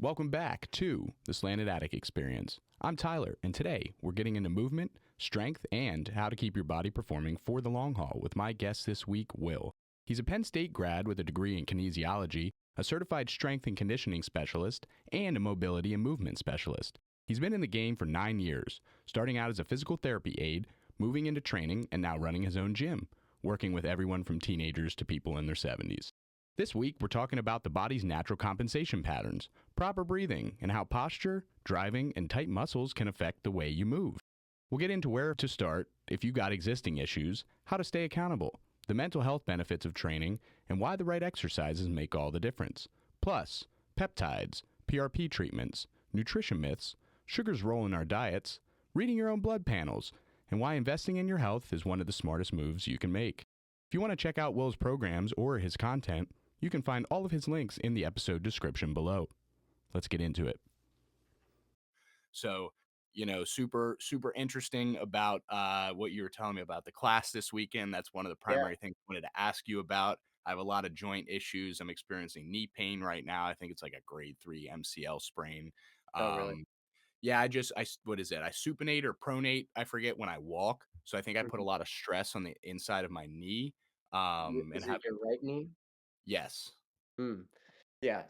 Welcome back to the Slanted Attic Experience. I'm Tyler, and today we're getting into movement, strength, and how to keep your body performing for the long haul with my guest this week, Will. He's a Penn State grad with a degree in kinesiology, a certified strength and conditioning specialist, and a mobility and movement specialist. He's been in the game for 9 years, starting out as a physical therapy aide, moving into training, and now running his own gym, working with everyone from teenagers to people in their 70s. This week, we're talking about the body's natural compensation patterns, proper breathing, and how posture, driving, and tight muscles can affect the way you move. We'll get into where to start if you got existing issues, how to stay accountable, the mental health benefits of training, and why the right exercises make all the difference. Plus, peptides, PRP treatments, nutrition myths, sugar's role in our diets, reading your own blood panels, and why investing in your health is one of the smartest moves you can make. If you want to check out Will's programs or his content, you can find all of his links in the episode description below. Let's get into it. So, super interesting about what you were telling me about the class this weekend. That's one of the primary things I wanted to ask you about. I have a lot of joint issues. I'm experiencing knee pain right now. I think it's like a grade 3 MCL sprain. Oh, really? Yeah, what is it? I supinate or pronate. I forget when I walk. So I think I put a Mhm. lot of stress on the inside of my knee. And Is it have your right knee? Yes. Hmm. Yeah.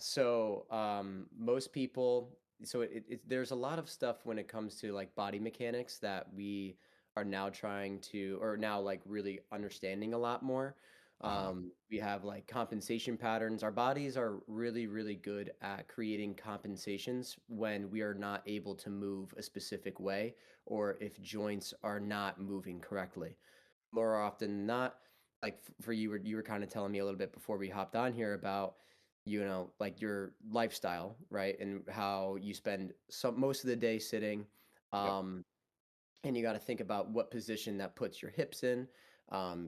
Most people, there's a lot of stuff when it comes to like body mechanics that we are now trying to, or now like really understanding a lot more. Uh-huh. We have like compensation patterns. Our bodies are really, really good at creating compensations when we are not able to move a specific way or if joints are not moving correctly. More often than not, like for you were kind of telling me a little bit before we hopped on here about like your lifestyle, right? And how you spend some most of the day sitting. Yep. um and you got to think about what position that puts your hips in.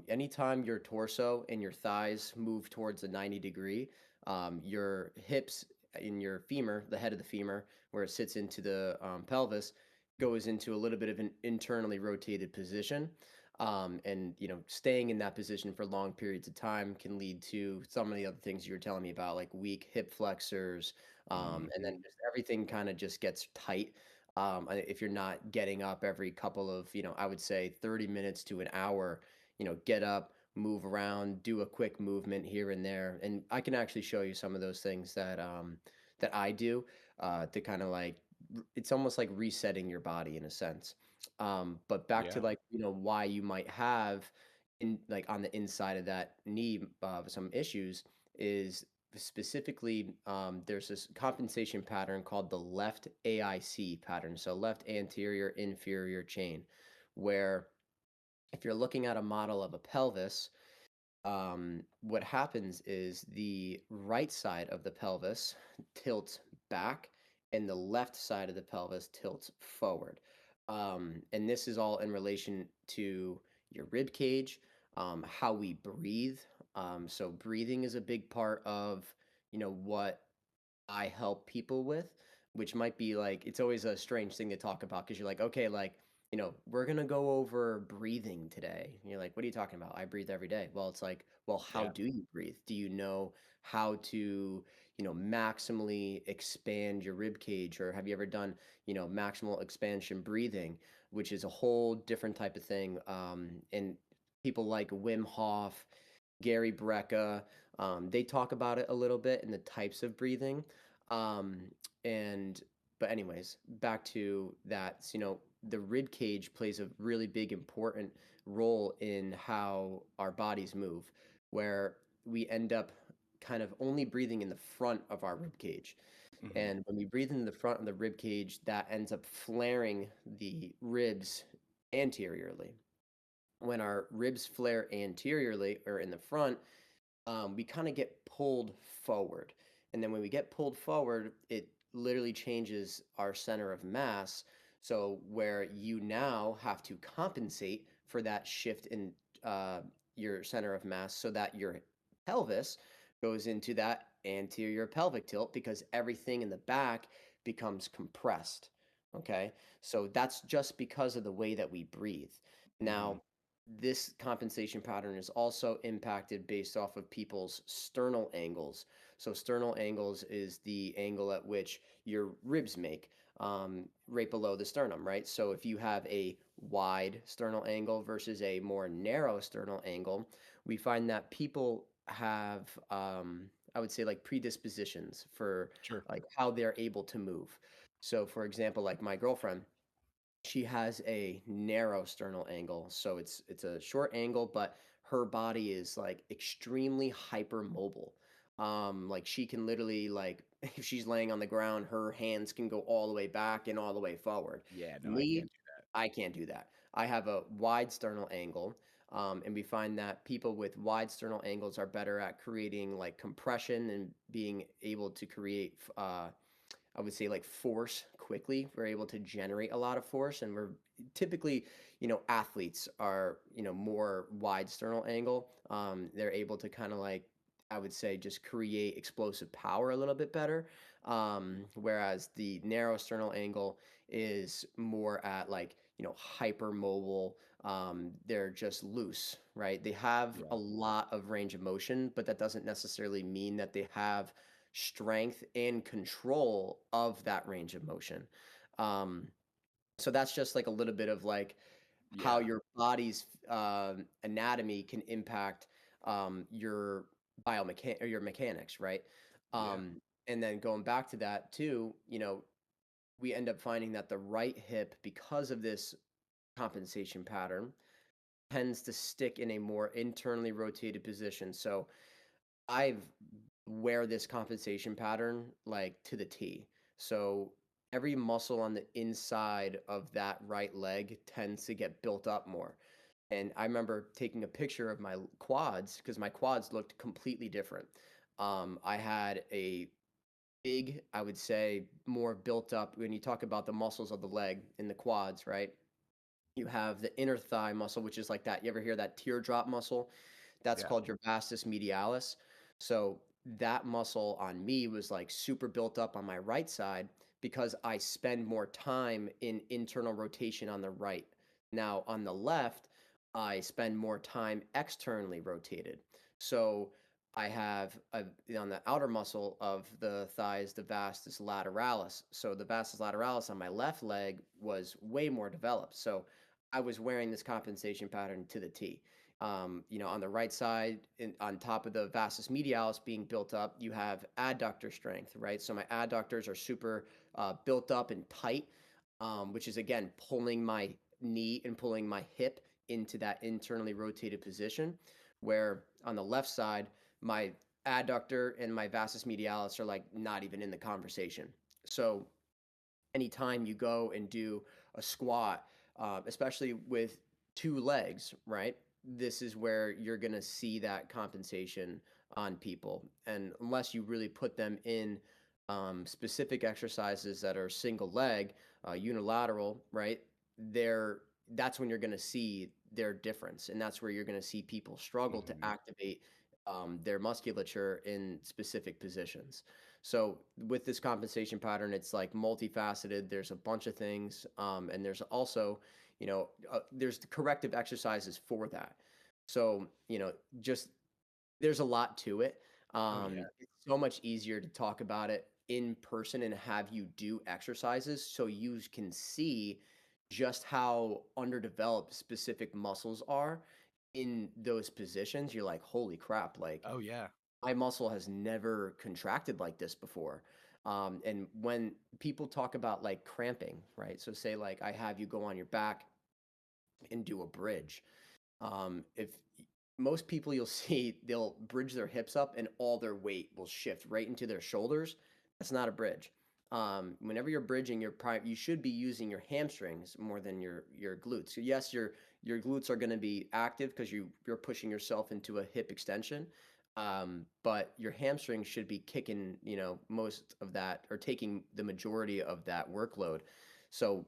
Anytime your torso and your thighs move towards a 90 degree, your hips in your femur, the head of the femur, where it sits into the pelvis, goes into a little bit of an internally rotated position. And staying in that position for long periods of time can lead to some of the other things you were telling me about, like weak hip flexors, and then just everything kind of just gets tight. If you're not getting up every couple of, I would say 30 minutes to an hour, get up, move around, do a quick movement here and there. And I can actually show you some of those things that I do to kind of like, it's almost like resetting your body in a sense. But back to Yeah. like, why you might have in like on the inside of that knee some issues is specifically, there's this compensation pattern called the left AIC pattern, so left anterior inferior chain, where if you're looking at a model of a pelvis, what happens is the right side of the pelvis tilts back and the left side of the pelvis tilts forward. And this is all in relation to your rib cage, how we breathe. So breathing is a big part of, what I help people with, which might be like, it's always a strange thing to talk about because you're like, okay, like, we're going to go over breathing today. And you're like, what are you talking about? I breathe every day. Well, it's like, well, how Yeah. do you breathe? Do you know how to, maximally expand your rib cage? Or have you ever done, maximal expansion breathing, which is a whole different type of thing? And people like Wim Hof, Gary Brecka, they talk about it a little bit in the types of breathing. Um, and but anyways, back to that. The rib cage plays a really big important role in how our bodies move, where we end up kind of only breathing in the front of our rib cage. Hmm. And when we breathe in the front of the rib cage, that ends up flaring the ribs anteriorly. When our ribs flare anteriorly or in the front, we kind of get pulled forward. And then when we get pulled forward, it literally changes our center of mass. So where you now have to compensate for that shift in uh, your center of mass so that your pelvis goes into that anterior pelvic tilt because everything in the back becomes compressed. Okay. So that's just because of the way that we breathe. Hmm. Now, this compensation pattern is also impacted based off of people's sternal angles. So, sternal angles is the angle at which your ribs make, right below the sternum, right? So, if you have a wide sternal angle versus a more narrow sternal angle, we find that people have, I would say, like predispositions for Sure. like how they're able to move. So, for example, like my girlfriend, she has a narrow sternal angle, so it's a short angle, but her body is like extremely hypermobile. Like she can literally like if she's laying on the ground, her hands can go all the way back and all the way forward. Yeah, no, I Me, can't do that. I can't do that. I have a wide sternal angle, and we find that people with wide sternal angles are better at creating like compression and being able to create I would say like force quickly. We're able to generate a lot of force, and we're typically, athletes are, more wide sternal angle. They're able to kind of like, I would say, just create explosive power a little bit better. Whereas the narrow sternal angle is more at like, hypermobile. They're just loose, right? They have a Right. lot of range of motion, but that doesn't necessarily mean that they have strength and control of that range of motion. Um, so that's just like a little bit of like how Yeah. your body's anatomy can impact your biomechan or your mechanics, right? Yeah. And then going back to that too, we end up finding that the right hip, because of this compensation pattern, tends to stick in a more internally rotated position. So I've wear this compensation pattern like to the T. So every muscle on the inside of that right leg tends to get built up more. And I remember taking a picture of my quads because my quads looked completely different. I had a big, I would say, more built up when you talk about the muscles of the leg in the quads, right? You have the inner thigh muscle, which is like that. You ever hear that teardrop muscle? That's Yeah. called your vastus medialis. So that muscle on me was like super built up on my right side because I spend more time in internal rotation on the right. Now on the left, I spend more time externally rotated. So I have on the outer muscle of the thighs, the vastus lateralis. So the vastus lateralis on my left leg was way more developed. So I was wearing this compensation pattern to the T. On the right side, on top of the vastus medialis being built up, you have adductor strength, right? So my adductors are super built up and tight, which is again pulling my knee and pulling my hip into that internally rotated position. Where on the left side, my adductor and my vastus medialis are like not even in the conversation. So anytime you go and do a squat, especially with two legs, right? This is where you're going to see that compensation on people. And unless you really put them in specific exercises that are single leg, unilateral, right? They're that's when you're going to see their difference, and that's where you're going to see people struggle to Hmm. activate their musculature in specific positions. So with this compensation pattern, it's like multifaceted. There's a bunch of things, and there's also, there's the corrective exercises for that. So just there's a lot to it. Oh yeah. It's so much easier to talk about it in person and have you do exercises so you can see just how underdeveloped specific muscles are in those positions. You're like, holy crap, like Oh yeah. my muscle has never contracted like this before. And when people talk about like cramping, right? So say like I have you go on your back and do a bridge. If most people you'll see, they'll bridge their hips up and all their weight will shift right into their shoulders. That's not a bridge. Whenever you're bridging, you should be using your hamstrings more than your glutes. So yes, your glutes are going to be active because you're pushing yourself into a hip extension. But your hamstrings should be kicking, most of that or taking the majority of that workload. So,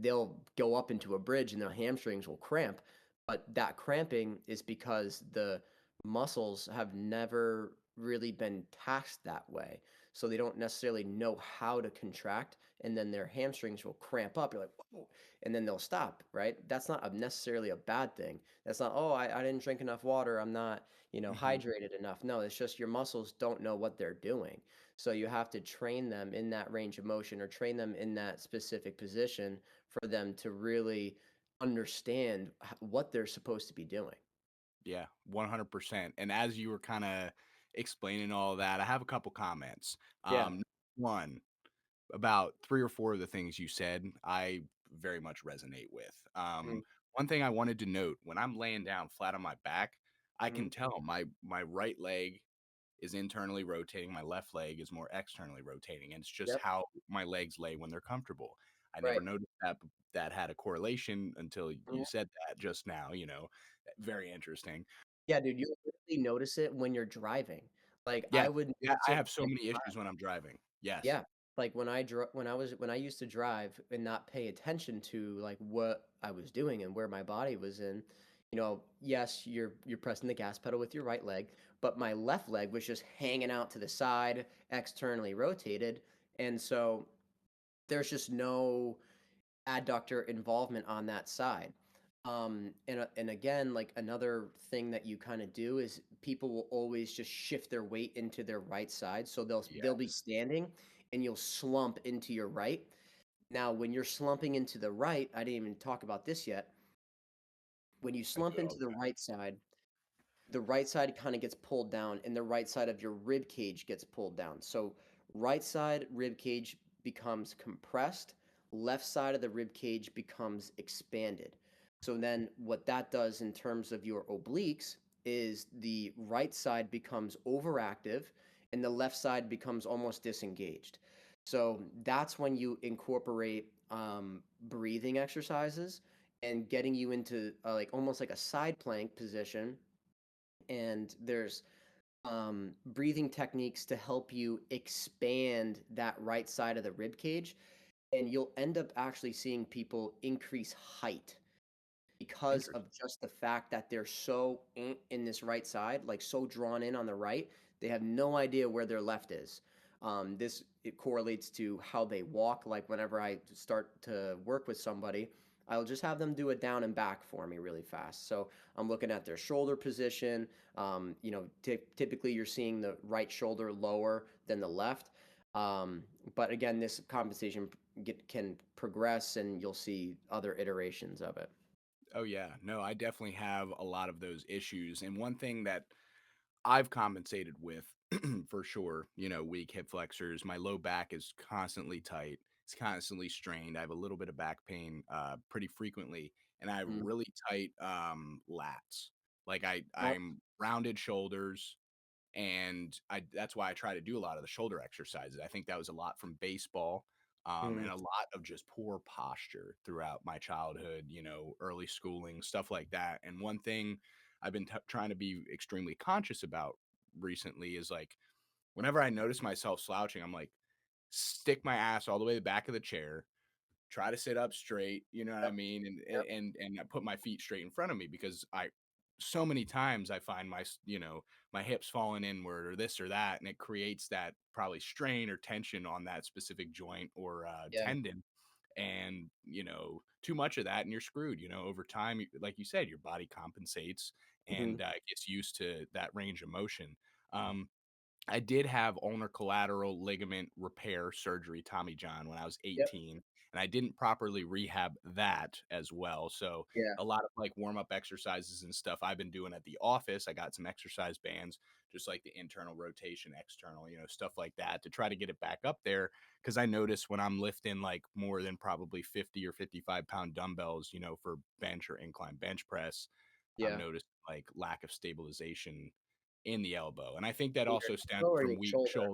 they'll go up into a bridge and their hamstrings will cramp, but that cramping is because the muscles have never really been taxed that way. so they don't necessarily know how to contract, and then their hamstrings will cramp up. You're like, whoa, and then they'll stop, right? That's not necessarily a bad thing. That's not, oh, I didn't drink enough water. I'm not, Hmm. hydrated enough. No, it's just your muscles don't know what they're doing. So you have to train them in that range of motion or train them in that specific position for them to really understand what they're supposed to be doing. Yeah, 100%. And as you were kind of explaining all that, I have a couple comments. Yeah. One, about three or four of the things you said, I very much resonate with. Mhm. One thing I wanted to note when I'm laying down flat on my back, I Mhm. can tell my right leg is internally rotating, my left leg is more externally rotating, and it's just Yep. how my legs lay when they're comfortable. I never Right. noticed that that had a correlation until you Mhm. said that just now. Very interesting. Yeah, dude, you'll literally notice it when you're driving. Like, Yeah, I would yeah, notice I it have so when many I issues when I'm driving. Yes. Yeah. Like, when I used to drive and not pay attention to, like, what I was doing and where my body was in, yes, you're pressing the gas pedal with your right leg, but my left leg was just hanging out to the side, externally rotated, and so there's just no adductor involvement on that side. And again, like another thing that you kind of do is people will always just shift their weight into their right side. So they'll be Yes. standing and you'll slump into your right. Now, when you're slumping into the right, I didn't even talk about this yet. When you I slump do it all into the right side kind of gets pulled down and the right side of your rib cage gets pulled down. So right side rib cage becomes compressed, left side of the rib cage becomes expanded. So then what that does in terms of your obliques is the right side becomes overactive and the left side becomes almost disengaged. So that's when you incorporate breathing exercises and getting you into like almost like a side plank position, and there's breathing techniques to help you expand that right side of the rib cage, and you'll end up actually seeing people increase height because Interesting. of just the fact that they're so in this right side, like so drawn in on the right, they have no idea where their left is. This it correlates to how they walk. Like whenever I start to work with somebody, I'll just have them do it down and back for me really fast. So I'm looking at their shoulder position. Typically you're seeing the right shoulder lower than the left. Um, but again, this compensation can progress, and you'll see other iterations of it. Oh yeah. No, I definitely have a lot of those issues. And one thing that I've compensated with for sure, weak hip flexors. My low back is constantly tight. It's constantly strained. I have a little bit of back pain pretty frequently, and I have Mm. really tight lats. Like Yep. I'm rounded shoulders, and I that's why I try to do a lot of the shoulder exercises. I think that was a lot from baseball, Mhm. and a lot of just poor posture throughout my childhood, early schooling, stuff like that. And one thing I've been trying to be extremely conscious about recently is like whenever I notice myself slouching, I'm like, stick my ass all the way to the back of the chair, try to sit up straight, you know what I Yep. mean? Yep. And I put my feet straight in front of me because I so many times I find my hips falling inward or this or that, and it creates that probably strain or tension on that specific joint or Yeah. tendon. And too much of that and you're screwed. Over time, like you said, your body compensates Mhm. and gets used to that range of motion. um, I did have ulnar collateral ligament repair surgery, Tommy John, when I was Yep. 18, and I didn't properly rehab that as well. So Yeah. a lot of like warm up exercises and stuff I've been doing at the office. I got some exercise bands, just like the internal rotation, external, stuff like that to try to get it back up there. Cause I notice when I'm lifting like more than probably 50 or 55-pound dumbbells, for bench or incline bench press, I'm Yeah. noticing like lack of stabilization in the elbow, and I think that In your also stemmed elbow or in from your weak shoulder?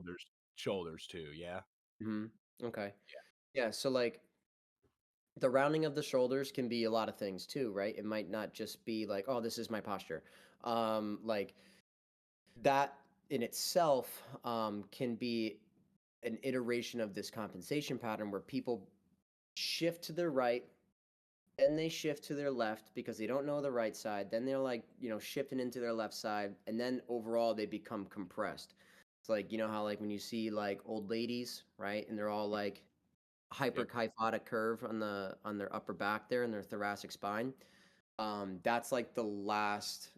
shoulders too, yeah. Mhm. Okay. Yeah. Yeah, so, like, the rounding of the shoulders can be a lot of things too, right? It might not just be like, "Oh, this is my posture." Like, that in itself, can be an iteration of this compensation pattern where people shift to their right, then they shift to their left because they don't know the right side, then they're, like, shifting into their left side, and then overall they become compressed. It's like, you know how like when you see like old ladies, right? And they're all like Yep. hyperkyphotic curve on their upper back there and their thoracic spine. That's like the last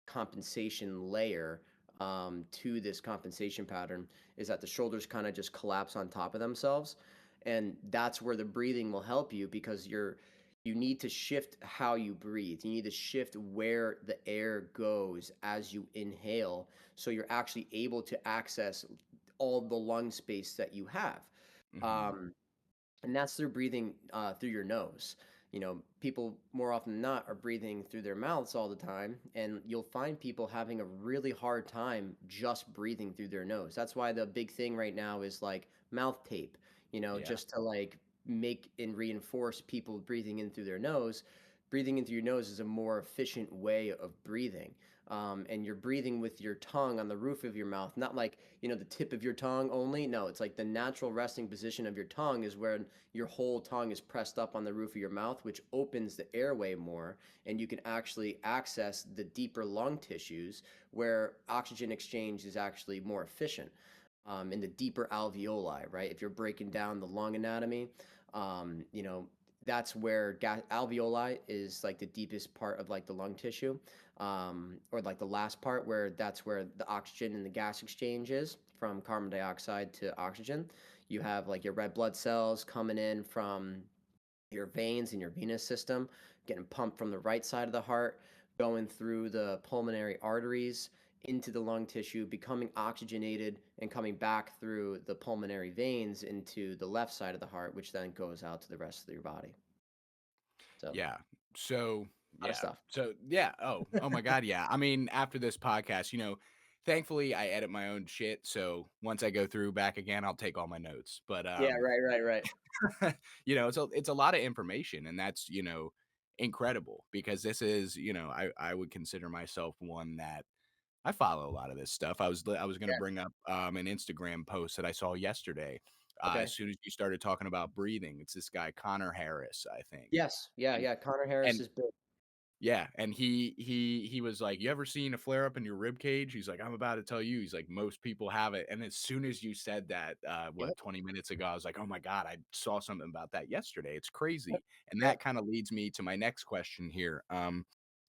compensation layer to this compensation pattern is that the shoulders kind of just collapse on top of themselves, and that's where the breathing will help you because you need to shift how you breathe. You need to shift where the air goes as you inhale, so you're actually able to access all the lung space that you have. Hmm. Um, and that's through breathing through your nose. You know, people more often than not are breathing through their mouths all the time, and you'll find people having a really hard time just breathing through their nose. That's why the big thing right now is like mouth tape, you know, Yeah. just to like make and reinforce people breathing in through their nose. Breathing in through your nose is a more efficient way of breathing. And you're breathing with your tongue on the roof of your mouth, not like, you know, the tip of your tongue only. No, it's like the natural resting position of your tongue is where your whole tongue is pressed up on the roof of your mouth, which opens the airway more, and you can actually access the deeper lung tissues where oxygen exchange is actually more efficient. In the deeper alveoli, right? If you're breaking down the lung anatomy, you know, that's where alveoli is like the deepest part of like the lung tissue, or like the last part where that's where the oxygen and the gas exchange is from carbon dioxide to oxygen. You have like your red blood cells coming in from your veins in your venous system, getting pumped from the right side of the heart, going through the pulmonary arteries into the lung tissue, becoming oxygenated, and coming back through the pulmonary veins into the left side of the heart, which then goes out to the rest of your body. So, a Yeah. So, lot of yeah. stuff. So, yeah. Oh my God. Yeah. I mean, after this podcast, thankfully I edit my own shit. So once I go through back again, I'll take all my notes. But, Yeah, right. it's a lot of information, and that's, incredible because this is, I would consider myself one that I follow a lot of this stuff. I was going to Yeah. bring up an Instagram post that I saw yesterday. Okay. As soon as you started talking about breathing, it's this guy Connor Harris, I think. Yes. Yeah. And Yeah. Connor Harris and is big. yeah, and he was like, "You ever seen a flare up in your rib cage?" He's like, "I'm about to tell you." He's like, "Most people have it." And as soon as you said that, Yep. 20 minutes ago, I was like, "Oh my God, I saw something about that yesterday. It's Yep. crazy." And that Yep. kind of leads me to my next question here.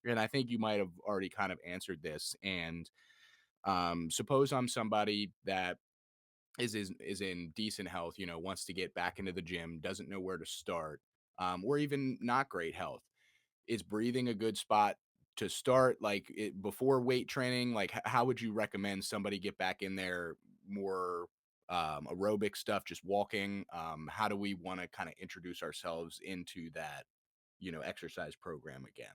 And I think you might have already kind of answered this. And suppose I'm somebody that is in decent health, wants to get back into the gym, doesn't know where to start, or even not great health. Is breathing a good spot to start, like, before weight training? Like, how would you recommend somebody get back in there more aerobic stuff, just walking? How do we want to kind of introduce ourselves into that, exercise program again?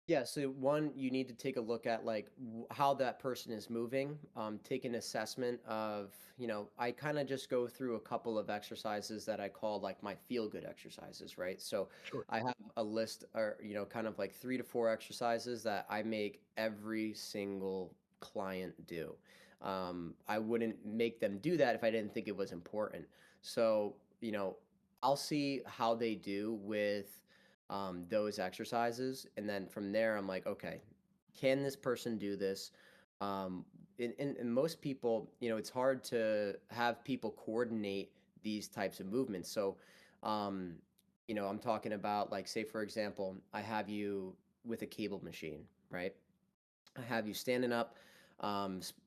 Yeah, so one, you need to take a look at like how that person is moving. Take an assessment of, you know, I kind of just go through a couple of exercises that I call like my feel good exercises, right? So Sure. I have a list or, you know, kind of like 3 to 4 exercises that I make every single client do. I wouldn't make them do that if I didn't think it was important. So, you know, I'll see how they do with those exercises. And then from there, I'm like, okay, can this person do this? Um, and most people, you know, it's hard to have people coordinate these types of movements. So, um, you know, I'm talking about like, say, for example, I have you with a cable machine, right? I have you standing up,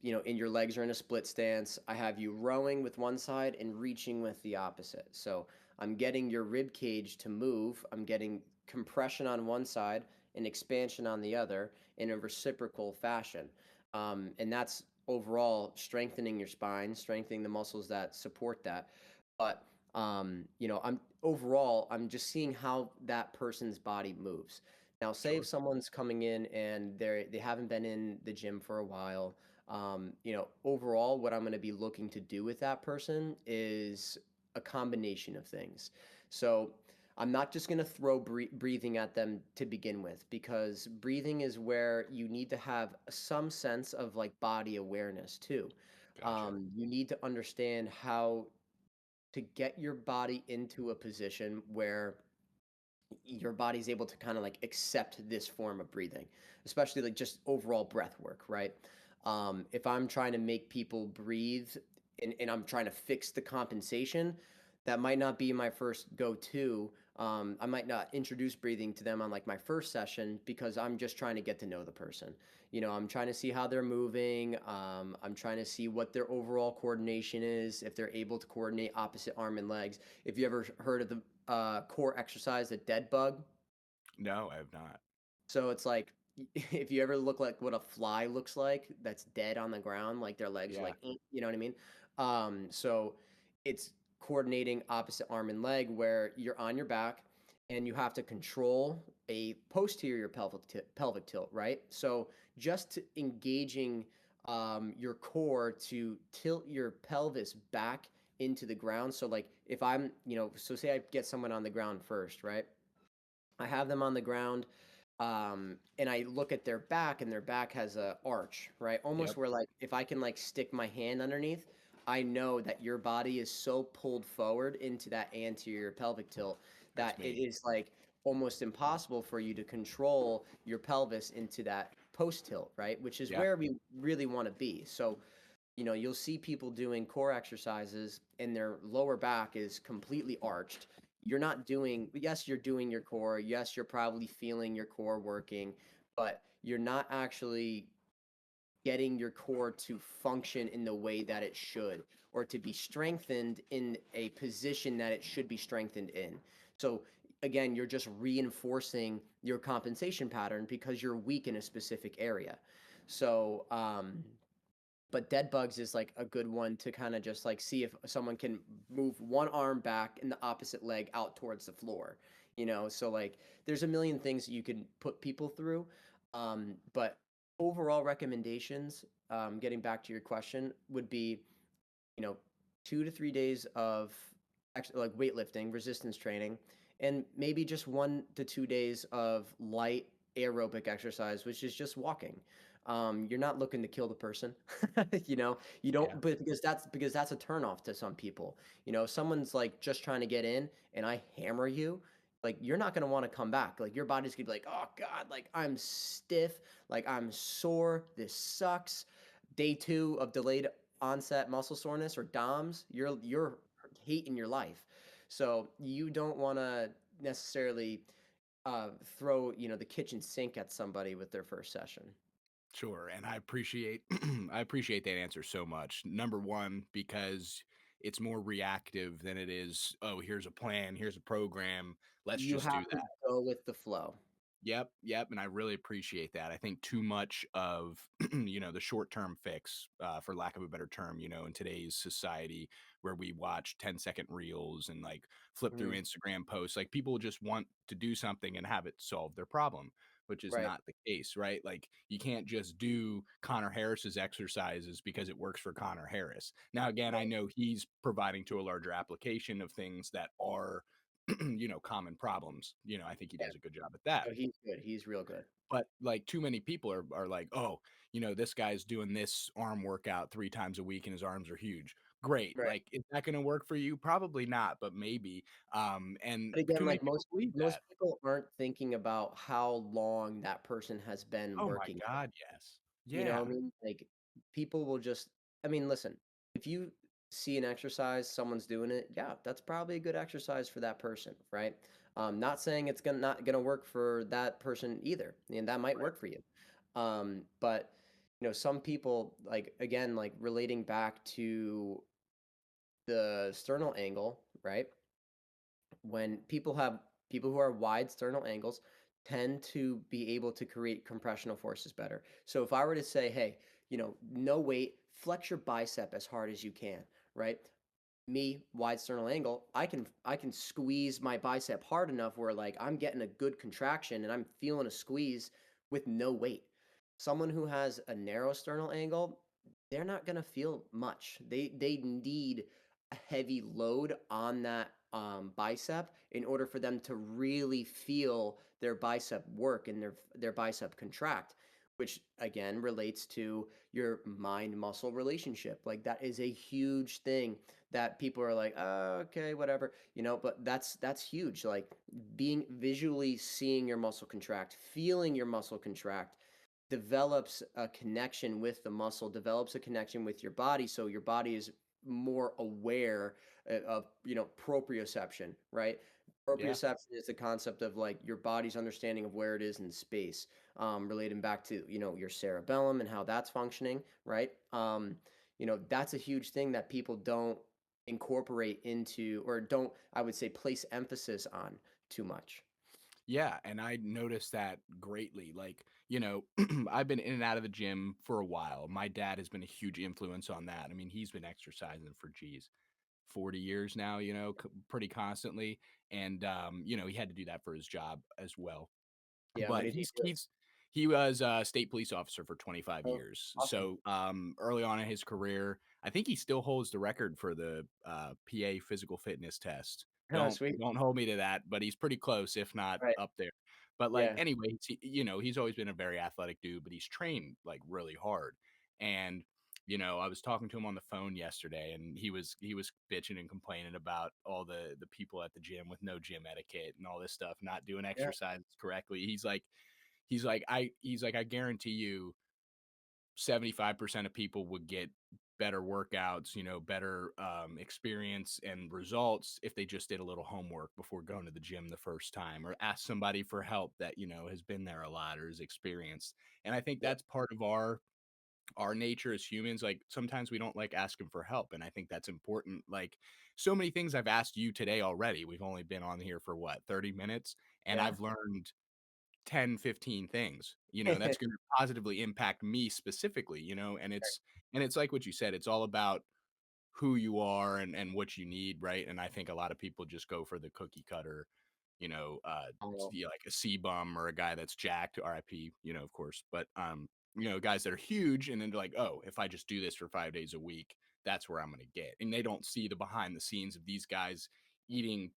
you know, and your legs are in a split stance. I have you rowing with one side and reaching with the opposite. So I'm getting your rib cage to move. I'm getting compression on one side and expansion on the other in a reciprocal fashion. And that's overall strengthening your spine, strengthening the muscles that support that. But you know, I'm just seeing how that person's body moves. Now, say if Sure. someone's coming in and they haven't been in the gym for a while, you know, overall, what I'm going to be looking to do with that person is a combination of things. So I'm not just going to throw breathing at them to begin with, because breathing is where you need to have some sense of like body awareness too. Gotcha. You need to understand how to get your body into a position where your body's able to kind of like accept this form of breathing, especially like just overall breath work, right? If I'm trying to make people breathe and I'm trying to fix the compensation, that might not be my first go-to. I might not introduce breathing to them on like my first session because I'm just trying to get to know the person. I'm trying to see how they're moving. I'm trying to see what their overall coordination is, if they're able to coordinate opposite arm and legs. If you ever heard of the core exercise, the dead bug, No, I have not. so it's like if you ever look like what a fly looks like that's dead on the ground, like their legs are Yeah. like, you know what I mean? So it's coordinating opposite arm and leg where you're on your back and you have to control a posterior pelvic tilt, right? So just engaging your core to tilt your pelvis back into the ground. So like if so say I get someone on the ground first, right? I have them on the ground, and I look at their back, and their back has a arch, right? Almost Yep. where like if I can like stick my hand underneath, I know that your body is so pulled forward into that anterior pelvic tilt that That's it me. is like almost impossible for you to control your pelvis into that post tilt, right? Which is Yeah. where we really want to be. So you'll see people doing core exercises and their lower back is completely arched. You're not doing, yes, you're doing your core. Yes, you're probably feeling your core working, but you're not actually getting your core to function in the way that it should or to be strengthened in a position that it should be strengthened in. So again, you're just reinforcing your compensation pattern because you're weak in a specific area. So, but dead bugs is like a good one to kind of just like see if someone can move one arm back and the opposite leg out towards the floor. So like there's a million things that you can put people through. But overall recommendations, getting back to your question, would be, you know 2 to 3 days of actually like weightlifting resistance training, and maybe just 1 to 2 days of light aerobic exercise, which is just walking. You're not looking to kill the person. You Yeah. don't, but because that's a turnoff to some people. If someone's like just trying to get in and I hammer you, like you're not going to want to come back. Like your body's going to be like, oh god, like I'm stiff, like I'm sore, this sucks. Day two of delayed onset muscle soreness or DOMS, you're hating your life. So you don't want to necessarily throw the kitchen sink at somebody with their first session. Sure, and I appreciate I appreciate that answer so much. Number one, because it's more reactive than it is, oh, here's a plan, here's a program, let's You just do have to that. go with the flow. Yep, yep, and I really appreciate that. I think too much of, the short-term fix, for lack of a better term, in today's society where we watch 10-second reels and like flip through Mhm. Instagram posts, like people just want to do something and have it solve their problem, which is Right. not the case, right? Like you can't just do Connor Harris's exercises because it works for Connor Harris. Now, again, I Right. know he's providing to a larger application of things that are common problems. I think he Yeah. does a good job at that. No, he's good. He's real good. But like too many people are like, oh, this guy's doing this arm workout 3 times a week and his arms are huge. Great. Right. Like, is that going to work for you? Probably not, but maybe. And But again, too many like people believe most that. people aren't thinking about how long that person has been Oh my working. God, yes. You know Yeah. what I mean? Like people will just I mean, listen, if you see an exercise, someone's doing it, yeah, that's probably a good exercise for that person, right? Not saying it's gonna not gonna work for that person either. And that might Right. work for you. But some people like again, like relating back to the sternal angle, right? When people who are wide sternal angles tend to be able to create compressional forces better. So if I were to say, hey, no weight, flex your bicep as hard as you can, right? Me, wide sternal angle, I can squeeze my bicep hard enough where like I'm getting a good contraction and I'm feeling a squeeze with no weight. Someone who has a narrow sternal angle, they're not going to feel much. They need a heavy load on that bicep in order for them to really feel their bicep work and their bicep contract, which again relates to your mind muscle relationship. Like that is a huge thing that people are like, oh, okay, whatever, but that's huge. Like being visually seeing your muscle contract, feeling your muscle contract, develops a connection with the muscle, develops a connection with your body, so your body is more aware of, proprioception, right? Yeah. Proprioception is the concept of like your body's understanding of where it is in space, relating back to, your cerebellum and how that's functioning, right? That's a huge thing that people don't incorporate into, or don't, I would say, place emphasis on too much. Yeah, and I noticed that greatly. Like, I've been in and out of the gym for a while. My dad has been a huge influence on that. I mean, he's been exercising for, geez, 40 years now, pretty constantly. And, he had to do that for his job as well. Yeah, what But did he do? he was a state police officer for 25 Oh, years. awesome. So, early on in his career, I think he still holds the record for the PA physical fitness test. Oh, Don't sweet. don't hold me to that, but he's pretty close, if not Right. up there. But like Yeah. anyway, he's always been a very athletic dude, but he's trained like really hard. And I was talking to him on the phone yesterday, and he was bitching and complaining about all the people at the gym with no gym etiquette and all this stuff, not doing Yeah. exercises correctly. He's like, I guarantee you 75% of people would get better workouts, better experience and results if they just did a little homework before going to the gym the first time, or ask somebody for help that, has been there a lot or is experienced. And I think Yeah. that's part of our nature as humans. Like sometimes we don't like asking for help, and I think that's important. Like so many things I've asked you today already. We've only been on here for what, 30 minutes, and Yeah. I've learned 10, 15 things, that's going to positively impact me specifically, and it's like what you said, it's all about who you are and what you need, right? And I think a lot of people just go for the cookie cutter, Oh, like a C bum or a guy that's jacked, RIP, of course. But guys that are huge, and then they're like, oh, if I just do this for 5 days a week, that's where I'm gonna get. And they don't see the behind the scenes of these guys eating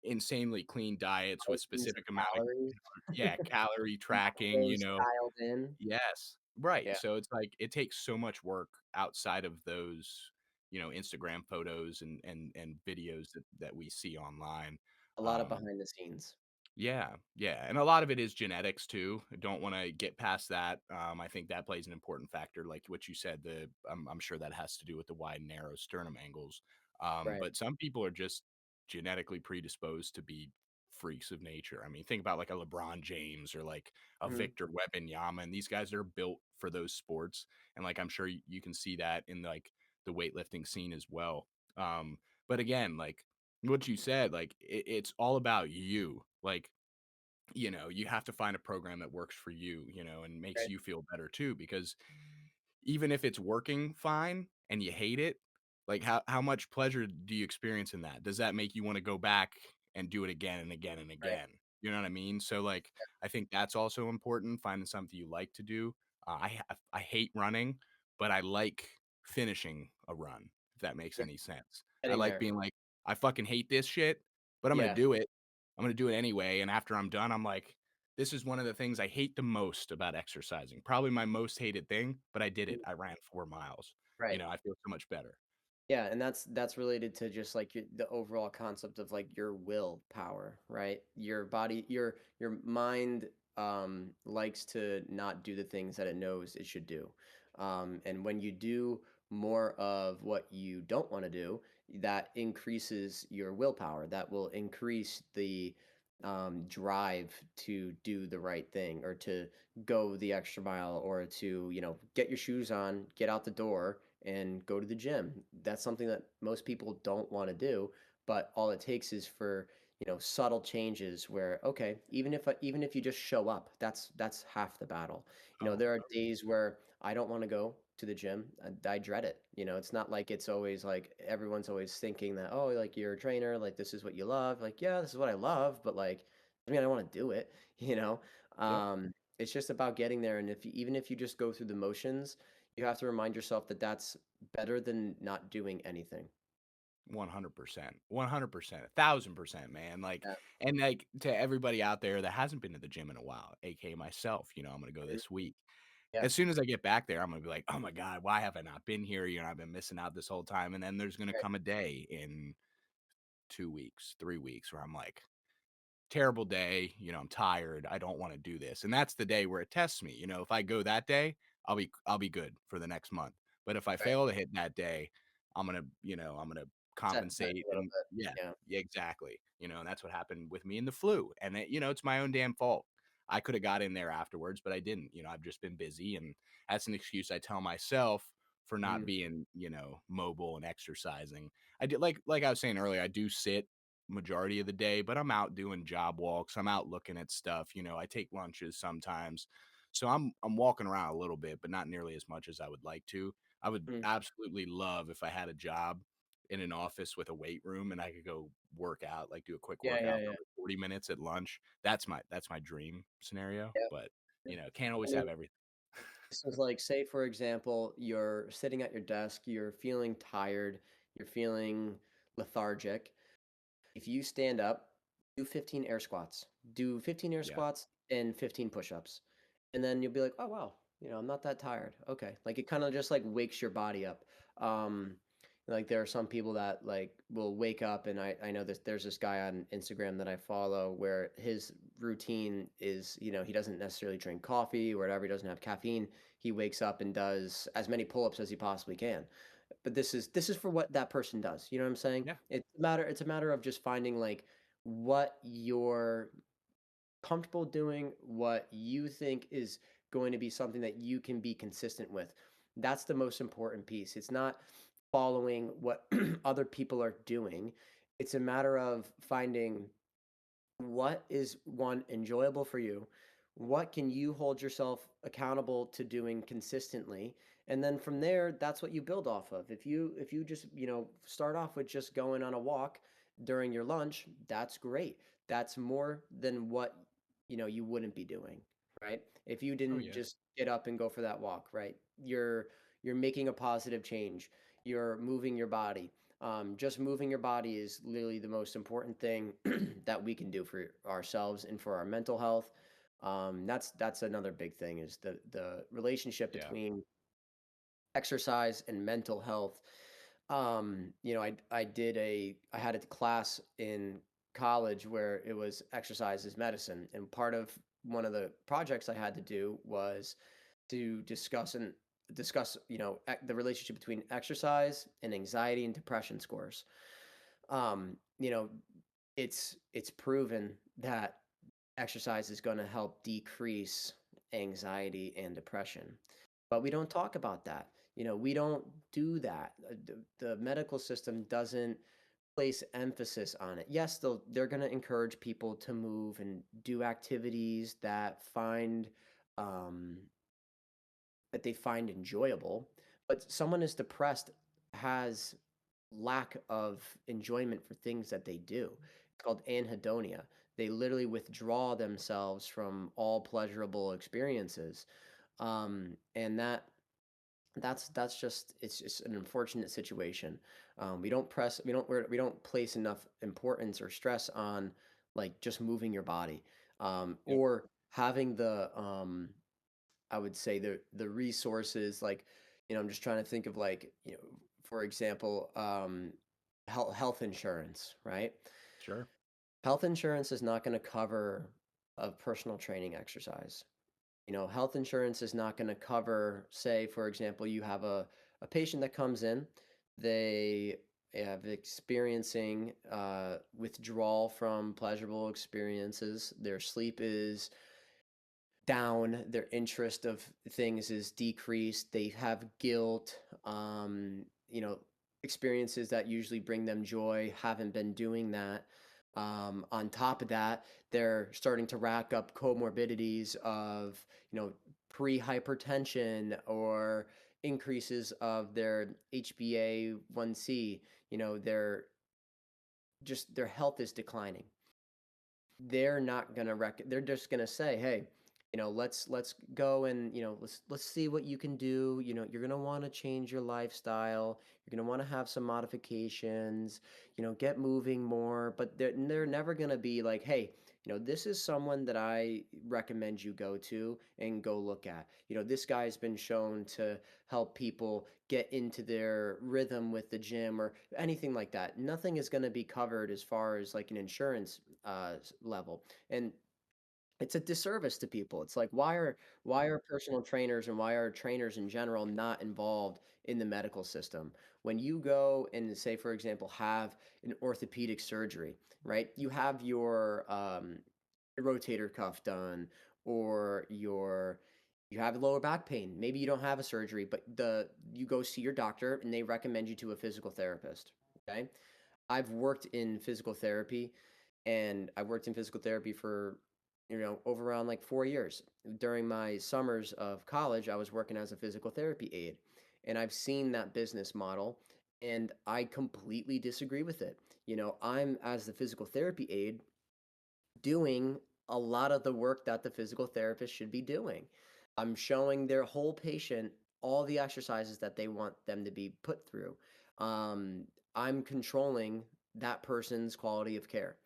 insanely clean diets with proteins and specific amount of, calories, yeah, calorie tracking, macros dialed in. yes. Right. Yeah. So it's like it takes so much work outside of those, Instagram photos and videos that we see online. A lot of Um, behind the scenes. yeah, yeah, and a lot of it is genetics too. I don't want to get past that. I think that plays an important factor, like what you said. I'm sure that has to do with the wide and narrow sternum angles. Right. But some people are just genetically predisposed to be freaks of nature. I mean, think about like a LeBron James or like a Mhm. Victor Wembanyama, and these guys are built for those sports. And like I'm sure you can see that in like the weightlifting scene as well. But again, like what you said, like it's all about you. Like, you have to find a program that works for you, and makes Right. you feel better too. Because even if it's working fine and you hate it, like how much pleasure do you experience in that? Does that make you want to go back and do it again and again and Right. again? You know what I mean? So like I think that's also important, finding something you like to do. I hate running, but I like finishing a run, if that makes Yeah. any sense. I Getting like there. being like, I fucking hate this shit, but I'm gonna Yeah. do it. I'm gonna do it anyway. And after I'm done, I'm like, this is one of the things I hate the most about exercising. Probably my most hated thing, but I did it. Mhm. I ran 4 miles. Right. I feel so much better. Yeah, and that's related to just like the overall concept of like your willpower, right? Your body, your mind likes to not do the things that it knows it should do. And when you do more of what you don't want to do, that increases your willpower. That will increase the drive to do the right thing, or to go the extra mile, or to, get your shoes on, get out the door and go to the gym. That's something that most people don't want to do, but all it takes is for, subtle changes where, okay, even if you just show up, that's half the battle. Oh, There are days where I don't want to go to the gym. I dread it. It's not like it's always like everyone's always thinking that, oh, like you're a trainer, like this is what you love. Like, yeah, this is what I love, but like, I mean, I want to do it, you know? yep. It's just about getting there. And even if you just go through the motions, you have to remind yourself that that's better than not doing anything. 100%. 100%. 1,000%, man. Like, Yeah. and like to everybody out there that hasn't been to the gym in a while, aka myself, I'm going to go Mhm. this week. Yeah. As soon as I get back there, I'm going to be like, oh my God, why have I not been here? I've been missing out this whole time. And then there's going to Right. come a day in 2 weeks, 3 weeks where I'm like, terrible day, I'm tired, I don't want to do this. And that's the day where it tests me. If I go that day, I'll be good for the next month. But if I Right. fail to hit that day, I'm going to Setback compensate a little and bit. yeah, Yeah. yeah, exactly. And that's what happened with me in the flu. And it's my own damn fault. I could have got in there afterwards, but I didn't. I've just been busy, and that's an excuse I tell myself for not Mhm. being, mobile and exercising. I did like I was saying earlier, I do sit majority of the day, but I'm out doing job walks. I'm out looking at stuff. I take lunches sometimes. So I'm walking around a little bit, but not nearly as much as I would like to. I would Mm. absolutely love if I had a job in an office with a weight room and I could go work out, like do a quick Yeah, workout yeah, for yeah. like 40 minutes at lunch. That's my dream scenario, Yeah. but Yeah. can't I always mean, have everything. this is like, say, for example, you're sitting at your desk, you're feeling tired, you're feeling lethargic. If you stand up, do 15 air squats, do 15 air Yeah. squats and 15 push-ups. And then you'll be like, oh, wow, I'm not that tired. Okay. Like it kind of just like wakes your body up. Um, like there are some people that like will wake up and I know there's this guy on Instagram that I follow where his routine is, he doesn't necessarily drink coffee or whatever, he doesn't have caffeine. He wakes up and does as many pull-ups as he possibly can. But this is for what that person does. You know what I'm saying? Yeah. It's a matter of just finding like what you're comfortable doing, what you think is going to be something that you can be consistent with. That's the most important piece. It's not following what other people are doing. It's a matter of finding what is one enjoyable for you, what can you hold yourself accountable to doing consistently, and then from there that's what you build off of. If you just start off with just going on a walk during your lunch, that's great. That's more than what you wouldn't be doing, right? If you Oh didn't yeah. just get up and go for that walk, right? You're making a positive change. You're moving your body. Just moving your body is literally the most important thing that we can do for ourselves and for our mental health. That's another big thing is the relationship Yeah. between exercise and mental health. I had a class in college where it was exercise is medicine, and part of one of the projects I had to do was to discuss the relationship between exercise and anxiety and depression scores. um, you know, it's proven that exercise is going to help decrease anxiety and depression. But we don't talk about that. We don't do that. The medical system doesn't place emphasis on it. Yes, they're going to encourage people to move and do activities um, that they find enjoyable. But someone is depressed has lack of enjoyment for things that they do. It's called anhedonia. They literally withdraw themselves from all pleasurable experiences, and that's just it's just an unfortunate situation. We don't place enough importance or stress on like just moving your body, Yep. or having I would say the resources like I'm just trying to think of like for example health insurance, right? Sure. Health insurance is not going to cover a personal training exercise. Health insurance is not going to cover, say, for example, you have a patient that comes in, they have experiencing withdrawal from pleasurable experiences. Their sleep is down, their interest of things is decreased, they have guilt, you know experiences that usually bring them joy haven't been doing that. On top of that, they're starting to rack up comorbidities of pre-hypertension or increases of their HbA1c. Their health is declining. They're not going to they're just going to say, hey, let's go and let's see what you can do. You're gonna want to change your lifestyle. You're gonna want to have some modifications. Get moving more. But they're never gonna be like, hey, this is someone that I recommend you go to and go look at. This guy's been shown to help people get into their rhythm with the gym or anything like that. Nothing is going to be covered as far as like an insurance level. And it's a disservice to people. It's like, why are personal trainers and why are trainers in general not involved in the medical system? When you go and say, for example, have an orthopedic surgery, right? You have your rotator cuff done, or you have lower back pain. Maybe you don't have a surgery, but the you go see your doctor and they recommend you to a physical therapist. Okay. I've worked in physical therapy, and I worked in physical therapy for, over around like 4 years. During my summers of college, I was working as a physical therapy aide, and I've seen that business model, and I completely disagree with it. I'm, as the physical therapy aide, doing a lot of the work that the physical therapist should be doing. I'm showing their whole patient all the exercises that they want them to be put through. Um, I'm controlling that person's quality of care.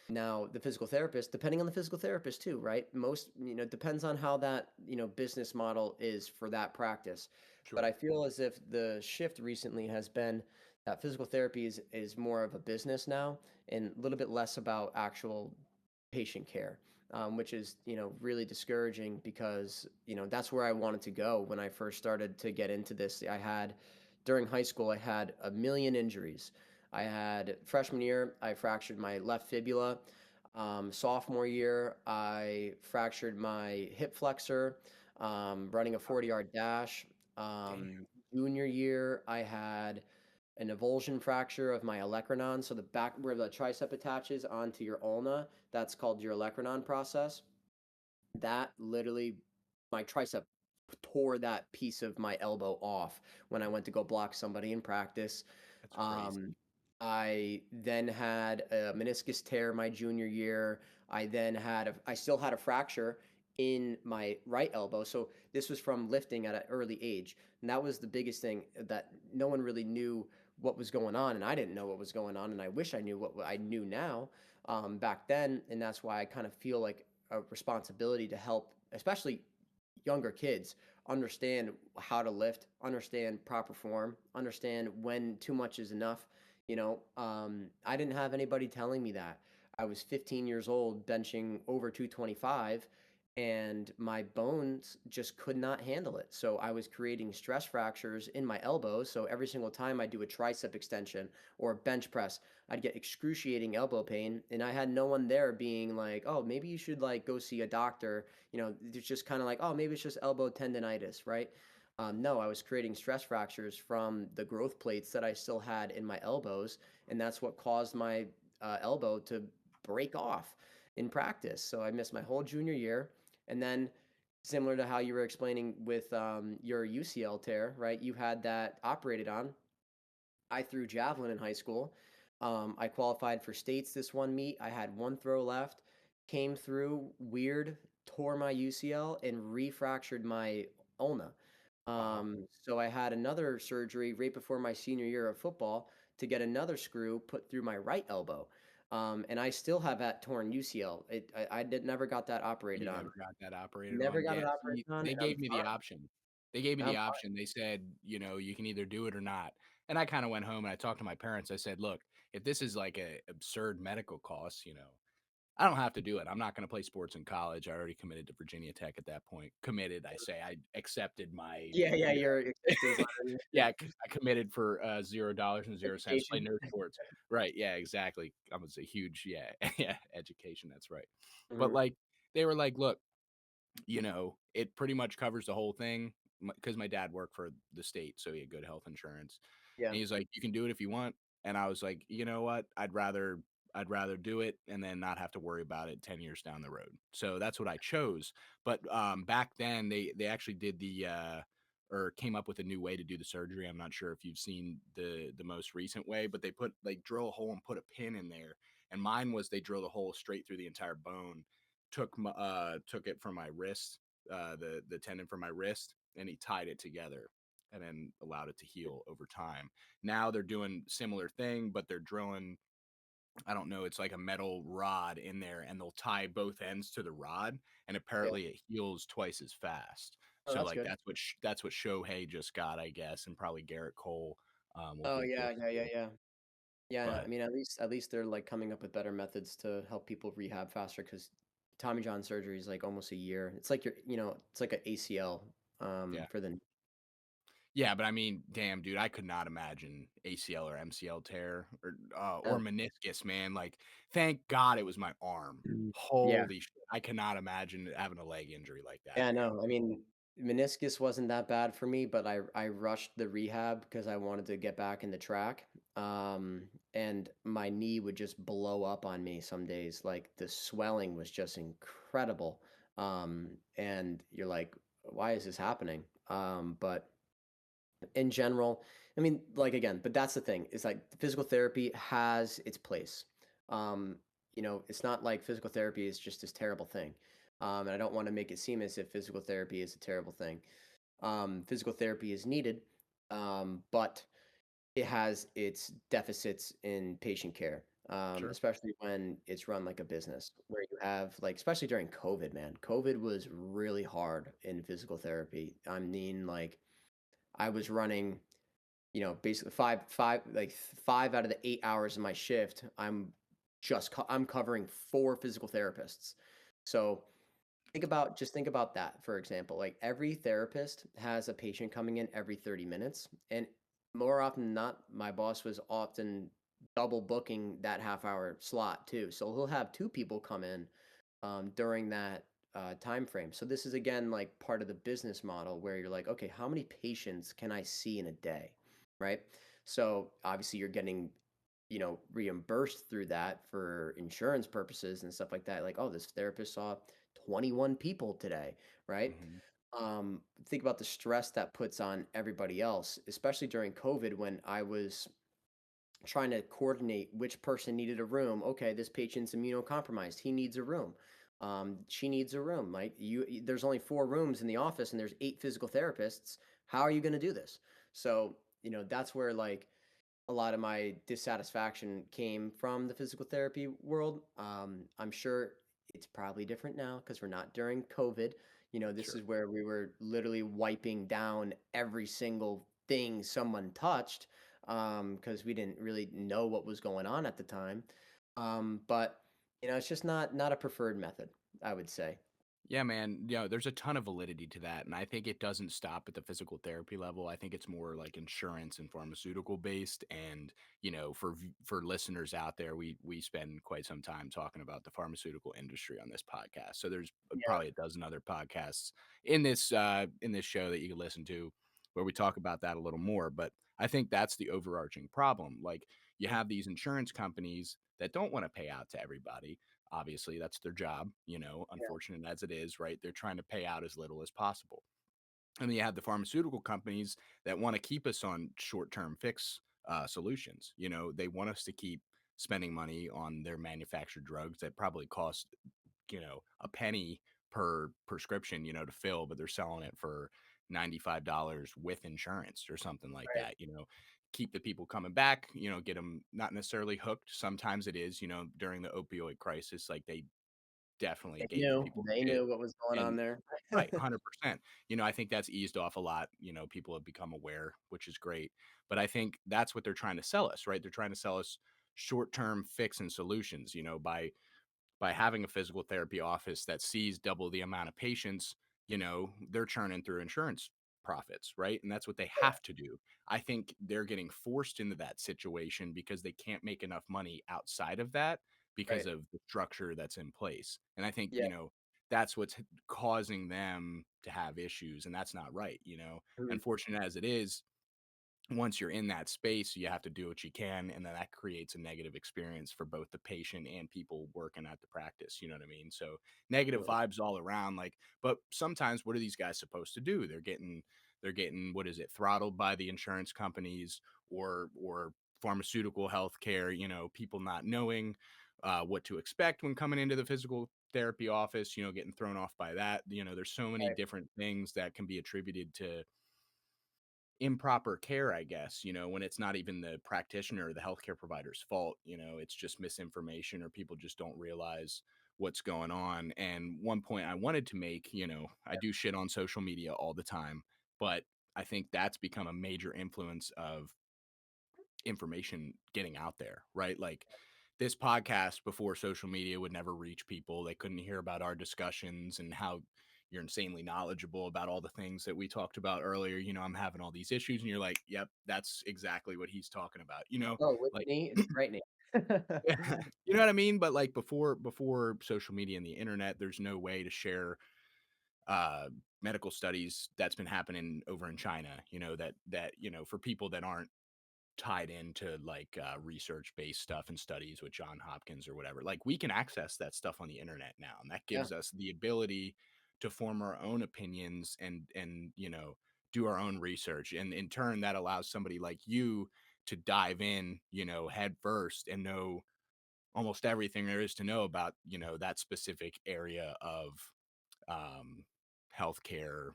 Now, the physical therapist, depending on the physical therapist too, right? Most, it depends on how that, business model is for that practice. But Sure. I feel as if the shift recently has been that physical therapy is more of a business now and a little bit less about actual patient care, which is, really discouraging because, that's where I wanted to go when I first started to get into this. During high school, I had a million injuries. I had freshman year, I fractured my left fibula. Sophomore year, I fractured my hip flexor, running a 40-yard dash. Damn. Junior year, I had an avulsion fracture of my olecranon. So the back where the tricep attaches onto your ulna, that's called your olecranon process. That literally, my tricep tore that piece of my elbow off when I went to go block somebody in practice. That's crazy. Um, I then had a meniscus tear my junior year. I still had a fracture in my right elbow. So this was from lifting at an early age. And that was the biggest thing, that no one really knew what was going on. And I didn't know what was going on. And I wish I knew what I knew now, back then. And that's why I kind of feel like a responsibility to help, especially younger kids, understand how to lift, understand proper form, understand when too much is enough. I didn't have anybody telling me that. I was 15 years old, benching over 225, and my bones just could not handle it. So I was creating stress fractures in my elbows. So every single time I do a tricep extension or a bench press, I'd get excruciating elbow pain, and I had no one there being like, "Oh, maybe you should like go see a doctor." It's just kind of like, "Oh, maybe it's just elbow tendonitis," right? No, I was creating stress fractures from the growth plates that I still had in my elbows, and that's what caused my elbow to break off in practice. So I missed my whole junior year, and then similar to how you were explaining with your UCL tear, right? You had that operated on. I threw javelin in high school. I qualified for states this one meet. I had one throw left, came through weird, tore my UCL and refractured my ulna. Wow. So I had another surgery right before my senior year of football to get another screw put through my right elbow. And I still have that torn UCL. I did never got that operated You on. never got that operated Never on. got Yeah. it operated See, on, they and I'm gave me the option. They gave me fine. I'm the option. They said, you can either do it or not. And I kind of went home and I talked to my parents. I said, look, if this is like a absurd medical costs, I don't have to do it. I'm not going to play sports in college. I already committed to Virginia Tech at that point. Committed, I say. I accepted my, Yeah, yeah, you your acceptance letter, yeah, I committed for $0 and 0 cents. Play education. no sports. Right. Yeah, exactly. I was a huge, yeah, yeah, education. That's right. But Mhm. like, they were like, look, it pretty much covers the whole thing because my dad worked for the state, so he had good health insurance. Yeah. And he's like, "You can do it if you want." And I was like, "You know what? I'd rather do it and then not have to worry about it 10 years down the road." So that's what I chose. But back then they actually did or came up with a new way to do the surgery. I'm not sure if you've seen the most recent way, but they drill a hole and put a pin in there. And mine was they drilled a hole straight through the entire bone took it from my wrist, the tendon from my wrist, and he tied it together and then allowed it to heal over time. Now they're doing similar thing, but they're drilling, I don't know, it's like a metal rod in there, and they'll tie both ends to the rod, and Yeah. apparently it heals twice as fast. Oh, So that's like good. that's what Shohei just got, I guess, and probably Garrett Cole will Oh, get yeah, this yeah, yeah, too. yeah. Yeah, I But mean, at least they're, like, coming up with better methods to help people rehab faster. Because Tommy John surgery is, like, almost a year. It's like it's like a ACL, yeah. for the Yeah, but I mean, damn, dude, I could not imagine ACL or MCL tear or yeah. meniscus, man. Like, thank God it was my arm. Mm. Yeah. Holy shit, I cannot imagine having a leg injury like that, Yeah, man. no, I mean, meniscus wasn't that bad for me, but I rushed the rehab because I wanted to get back in the track. And my knee would just blow up on me some days. Like the swelling was just incredible. And you're like, why is this happening? But in general, I mean, like again, but that's the thing. It's like physical therapy has its place. Um, it's not like physical therapy is just this terrible thing. And I don't want to make it seem as if physical therapy is a terrible thing. Physical therapy is needed, but it has its deficits in patient care, Sure. especially when it's run like a business, where you have like, especially during COVID, man. COVID was really hard in physical therapy. I mean, like I was running basically like 5 out of the 8 hours of my shift, I'm covering 4 physical therapists. So, think about that, for example. Like, every therapist has a patient coming in every 30 minutes, and more often than not, my boss was often double booking that half-hour slot too. So he'll have 2 people come in, during that, time frame. So this is, again, like, part of the business model where you're like, "Okay, how many patients can I see in a day?" Right? So, obviously, you're getting, reimbursed through that for insurance purposes and stuff like that. Like, "Oh, this therapist saw 21 people today," right? Mhm. Think about the stress that puts on everybody else, especially during COVID when I was trying to coordinate which person needed a room. Okay, this patient's immunocompromised. He needs a room. She needs a room. Like there's only 4 rooms in the office, and there's 8 physical therapists. How are you going to do this? So that's where like a lot of my dissatisfaction came from the physical therapy world. I'm sure it's probably different now because we're not during COVID. This Sure. is where we were literally wiping down every single thing someone touched because we didn't really know what was going on at the time. But it's just not a preferred method, I would say. Yeah, man. There's a ton of validity to that. And I think it doesn't stop at the physical therapy level. I think it's more like insurance and pharmaceutical based. And, for listeners out there, we spend quite some time talking about the pharmaceutical industry on this podcast. So there's Yeah, probably a dozen other podcasts in this show that you can listen to where we talk about that a little more. But I think that's the overarching problem. Like you have these insurance companies that don't want to pay out to everybody. Obviously, that's their job, yeah, unfortunate as it is, right? They're trying to pay out as little as possible. And then you have the pharmaceutical companies that want to keep us on short term fix solutions. They want us to keep spending money on their manufactured drugs that probably cost, a penny per prescription, to fill, but they're selling it for $95 with insurance or something like right. that, keep the people coming back, get them not necessarily hooked. Sometimes it is, during the opioid crisis, like they definitely They gave the knew people they shit. knew what was going on And there. right, 100%. I think that's eased off a lot. People have become aware, which is great. But I think that's what they're trying to sell us, right? They're trying to sell us short-term fix and solutions, by having a physical therapy office that sees double the amount of patients, they're churning through insurance profits, right? And that's what they Yeah, have to do. I think they're getting forced into that situation because they can't make enough money outside of that because right. of the structure that's in place. And I think, Yeah. that's what's causing them to have issues. And that's not right. Mhm. Unfortunate as it is, once you're in that space, you have to do what you can, and then that creates a negative experience for both the patient and people working at the practice. You know what I mean? So negative Absolutely. vibes all around. Like, but sometimes what are these guys supposed to do? They're getting what is it, throttled by the insurance companies or pharmaceutical healthcare. People not knowing what to expect when coming into the physical therapy office, getting thrown off by that. There's so many Right. different things that can be attributed to improper care, I guess, when it's not even the practitioner or the healthcare provider's fault. It's just misinformation or people just don't realize what's going on. And one point I wanted to make, I do shit on social media all the time, but I think that's become a major influence of information getting out there, right? Like this podcast before social media would never reach people. They couldn't hear about our discussions and how you're insanely knowledgeable about all the things that we talked about earlier. I'm having all these issues, and you're like, yep, that's exactly what he's talking about, Oh, with like me, it's frightening. yeah, you know what I mean? But like before social media and the internet, there's no way to share uh medical studies that's been happening over in China, that for people that aren't tied into like research based stuff and studies with John Hopkins or whatever. Like we can access that stuff on the internet now, and that Yeah, gives us the ability to form our own opinions and do our own research. And in turn, that allows somebody like you to dive in, head first and know almost everything there is to know about, that specific area of um, healthcare,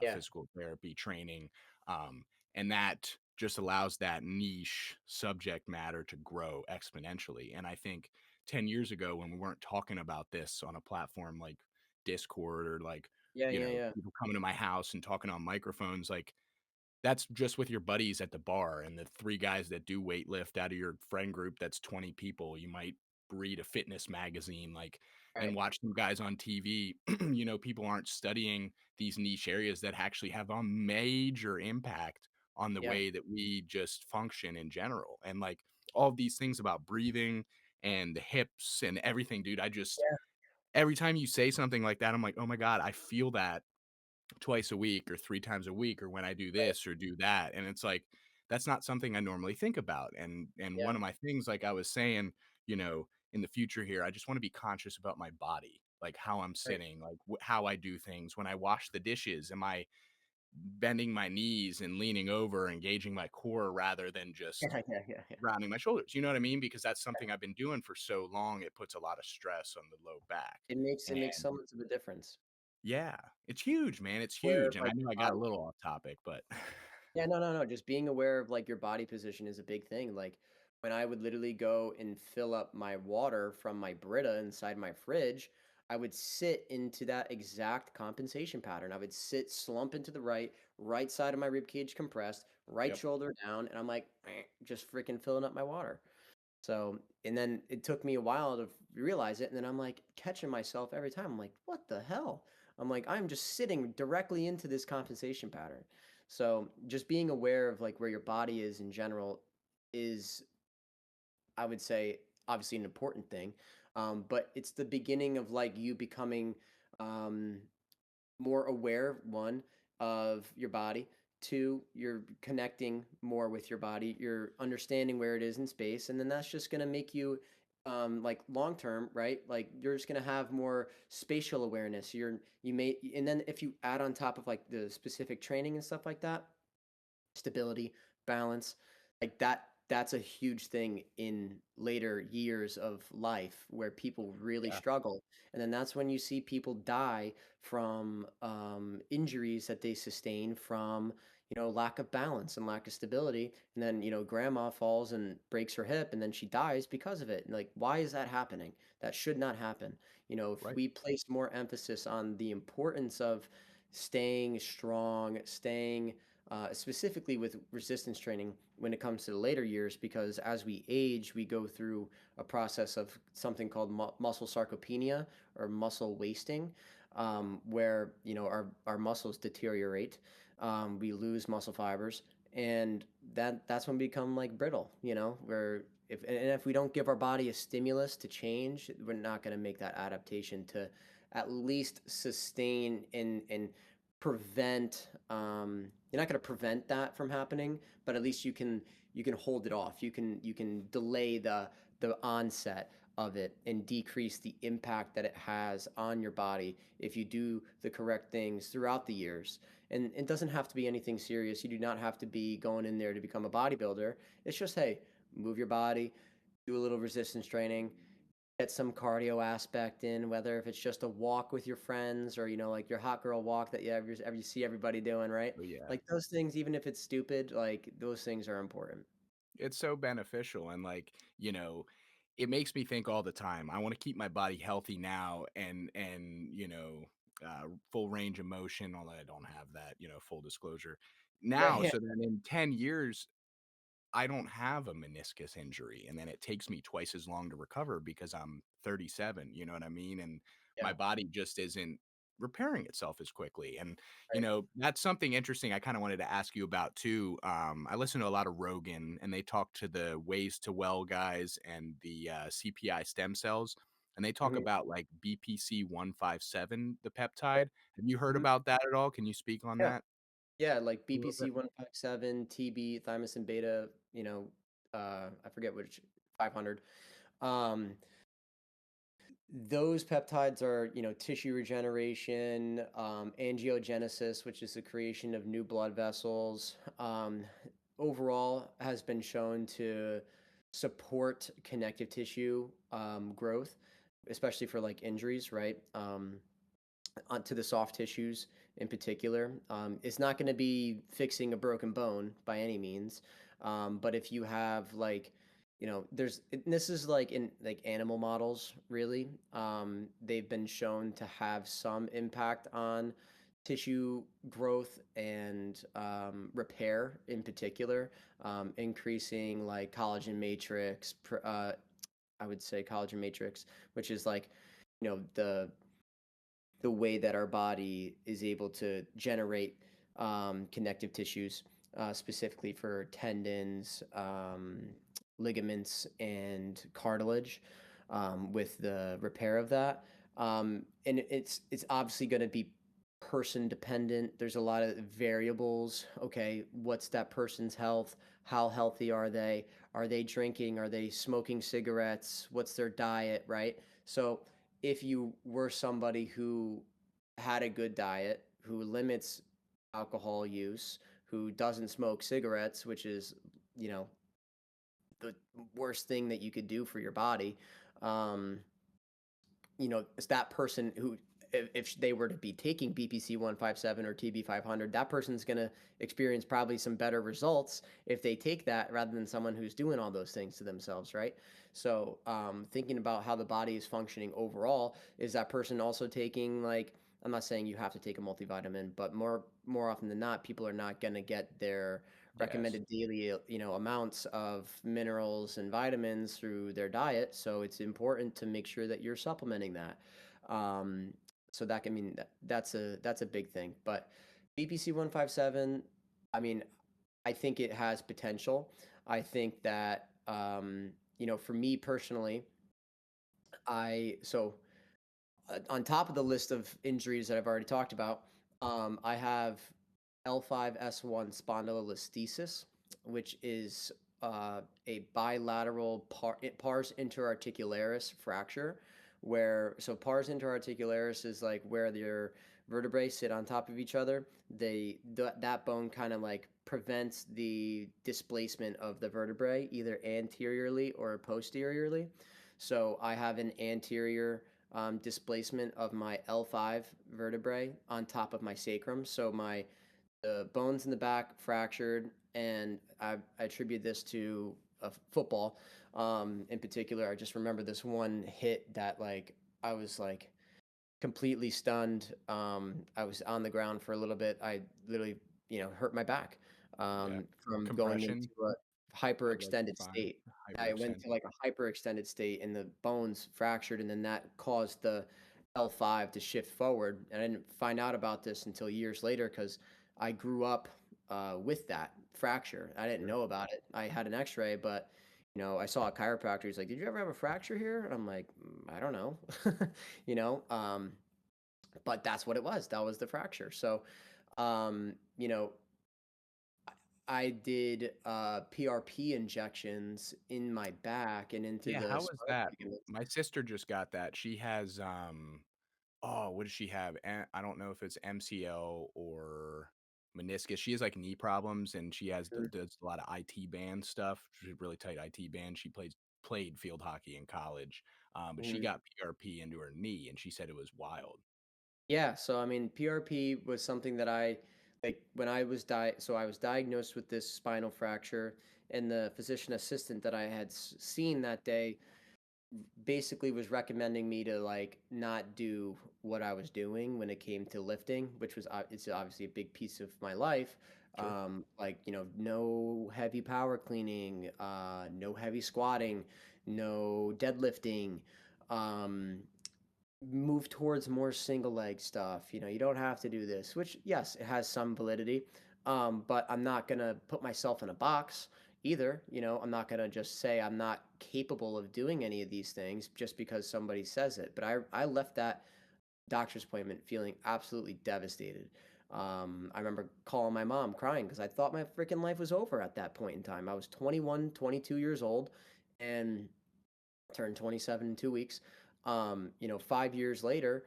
yeah, physical therapy training. Um, and that just allows that niche subject matter to grow exponentially. And I think 10 years ago, when we weren't talking about this on a platform like Discord or like, yeah, yeah, yeah. people coming to my house and talking on microphones, like that's just with your buddies at the bar and the three guys that do weightlift out of your friend group that's 20 people. You might read a fitness magazine like and Right. watch some guys on TV. People aren't studying these niche areas that actually have a major impact on the Yeah, way that we just function in general. And like all of these things about breathing and the hips and everything, dude, I just yeah, every time you say something like that, I'm like, oh my God, I feel that twice a week or 3 times a week or when I do right. this or do that, and it's like, that's not something I normally think about, and Yeah, one of my things, like I was saying, in the future here, I just wanna be conscious about my body, like how I'm right. sitting, like how I do things. When I wash the dishes, am I bending my knees and leaning over, engaging my core rather than just Yeah, yeah, yeah, yeah. rounding my shoulders, you know what I mean? Because that's something I've been doing for so long, it puts a lot of stress on the low back, It makes and so much of a difference. yeah, it's huge, man, it's Where, huge, and I like, know your I got a body. little off topic, but Yeah, no, no, no, just being aware of, like, your body position is a big thing, like, when I would literally go and fill up my water from my Brita inside my fridge, I would sit into that exact compensation pattern. I would sit, slump into the right side of my rib cage compressed, right Yep, shoulder down, and I'm like, just freaking filling up my water. So, and then it took me a while to realize it, and then I'm like catching myself every time. I'm like, what the hell? I'm like, I'm just sitting directly into this compensation pattern. So, just being aware of like where your body is in general is, I would say, obviously an important thing. But it's the beginning of like you becoming um, more aware, one, of your body. Two, you're connecting more with your body. You're understanding where it is in space, and then that's just going to make you, like long term, right? Like you're just going to have more spatial awareness. You may, and then if you add on top of like the specific training and stuff like that, stability, balance, like that's a huge thing in later years of life where people really yeah, struggle. And then that's when you see people die from injuries that they sustain from, lack of balance and lack of stability. And then, grandma falls and breaks her hip and then she dies because of it. And like, why is that happening? That should not happen. If right, we place more emphasis on the importance of staying strong, staying specifically with resistance training when it comes to the later years, because as we age, we go through a process of something called muscle sarcopenia or muscle wasting, where our muscles deteriorate, we lose muscle fibers, and that's when we become like brittle. Where if we don't give our body a stimulus to change, we're not going to make that adaptation to at least sustain and prevent you're not going to prevent that from happening, but at least you can hold it off. You can delay the onset of it and decrease the impact that it has on your body if you do the correct things throughout the years. And it doesn't have to be anything serious. You do not have to be going in there to become a bodybuilder. It's just, hey, move your body, do a little resistance training, get some cardio aspect in, whether if it's just a walk with your friends or, like your hot girl walk that you see everybody doing, right? Oh, yeah. Like those things, even if it's stupid, like those things are important. It's so beneficial and, like, it makes me think all the time, I wanna keep my body healthy now and, full range of motion, although I don't have that, full disclosure Right. now, Yeah. so then in 10 years I don't have a meniscus injury, and then it takes me twice as long to recover because I'm 37, you know what I mean? And my Yeah. body just isn't repairing itself as quickly. And, Right. that's something interesting I kind of wanted to ask you about too. I listen to a lot of Rogan, and they talk to the Ways to Well guys and the CPI stem cells. And they talk Mhm. about like BPC 157, the peptide. Have you heard Mhm. about that at all? Can you speak on Yeah. that Yeah. Like a little bit? BPC 157, TB, thymosin beta, I forget which 500. Um, Those peptides are, tissue regeneration, angiogenesis, which is the creation of new blood vessels. Overall, has been shown to support connective tissue growth, especially for like injuries, right? Onto the soft tissues in particular. It's not going to be fixing a broken bone by any means, but if you have like, this is like in like animal models, really. They've been shown to have some impact on tissue growth and repair in particular, increasing like collagen matrix. I would say collagen matrix, which is like, the way that our body is able to generate connective tissues, specifically for tendons, ligaments, and cartilage, with the repair of that. And it's obviously going to be person dependent. There's a lot of variables. Okay, what's that person's health? How healthy are they? Are they drinking? Are they smoking cigarettes? What's their diet? Right. So if you were somebody who had a good diet, who limits alcohol use, who doesn't smoke cigarettes, which is, you know, the worst thing that you could do for your body, um, it's that person who, if they were to be taking BPC 157 or TB 500, that person's going to experience probably some better results if they take that rather than someone who's doing all those things to themselves, right? So, thinking about how the body is functioning overall, is that person also taking like, I'm not saying you have to take a multivitamin, but more often than not, people are not going to get their Yes. recommended daily, amounts of minerals and vitamins through their diet. So it's important to make sure that you're supplementing that. Um, so that can mean that's a big thing. But BPC 157, I mean, I think it has potential. I think that for me personally, I so on top of the list of injuries that I've already talked about, I have L5S1 spondylolisthesis, which is a bilateral pars interarticularis fracture, where so pars interarticularis is like where your vertebrae sit on top of each other. That bone kind of like prevents the displacement of the vertebrae either anteriorly or posteriorly. So I have an anterior displacement of my L5 vertebrae on top of my sacrum. So my the bones in the back fractured, and I attribute this to football. In particular, I just remember this one hit that like I was like completely stunned. I was on the ground for a little bit. I literally, hurt my back Yeah. from going into Compression a of like the hyperextended spine, state. I went hyperextend. to like a hyperextended state, and the bones fractured, and then that caused the L5 to shift forward. And I didn't find out about this until years later because I grew up with that fracture. I didn't Sure. know about it. I had an X-ray, but I saw a chiropractor. He's like, "Did you ever have a fracture here?" And I'm like, I don't know." you know, um, but that's what it was. That was the fracture. So, um, you know, I did PRP injections in my back and into Yeah, the how was spine that? ligaments. My sister just got that. She has, oh, what does she have? I don't know if it's MCL or meniscus. She has like knee problems, and she Mhm. does a lot of IT band stuff. She's a really tight IT band. She played field hockey in college. But she Mhm. got PRP into her knee, and she said it was wild. Yeah, so I mean, PRP was something that I like when I was I was diagnosed with this spinal fracture, and the physician assistant that I had seen that day basically was recommending me to like not do what I was doing when it came to lifting, which was it's obviously a big piece of my life. Sure. Like no heavy power cleaning, no heavy squatting, no deadlifting. Um, Move towards more single leg stuff. You don't have to do this, which yes, it has some validity. But I'm not gonna put myself in a box either. I'm not gonna just say I'm not capable of doing any of these things just because somebody says it. But I left that doctor's appointment feeling absolutely devastated. I remember calling my mom crying because I thought my freaking life was over at that point in time. I was 21, 22 years old, and turned 27 in 2 weeks. 5 years later,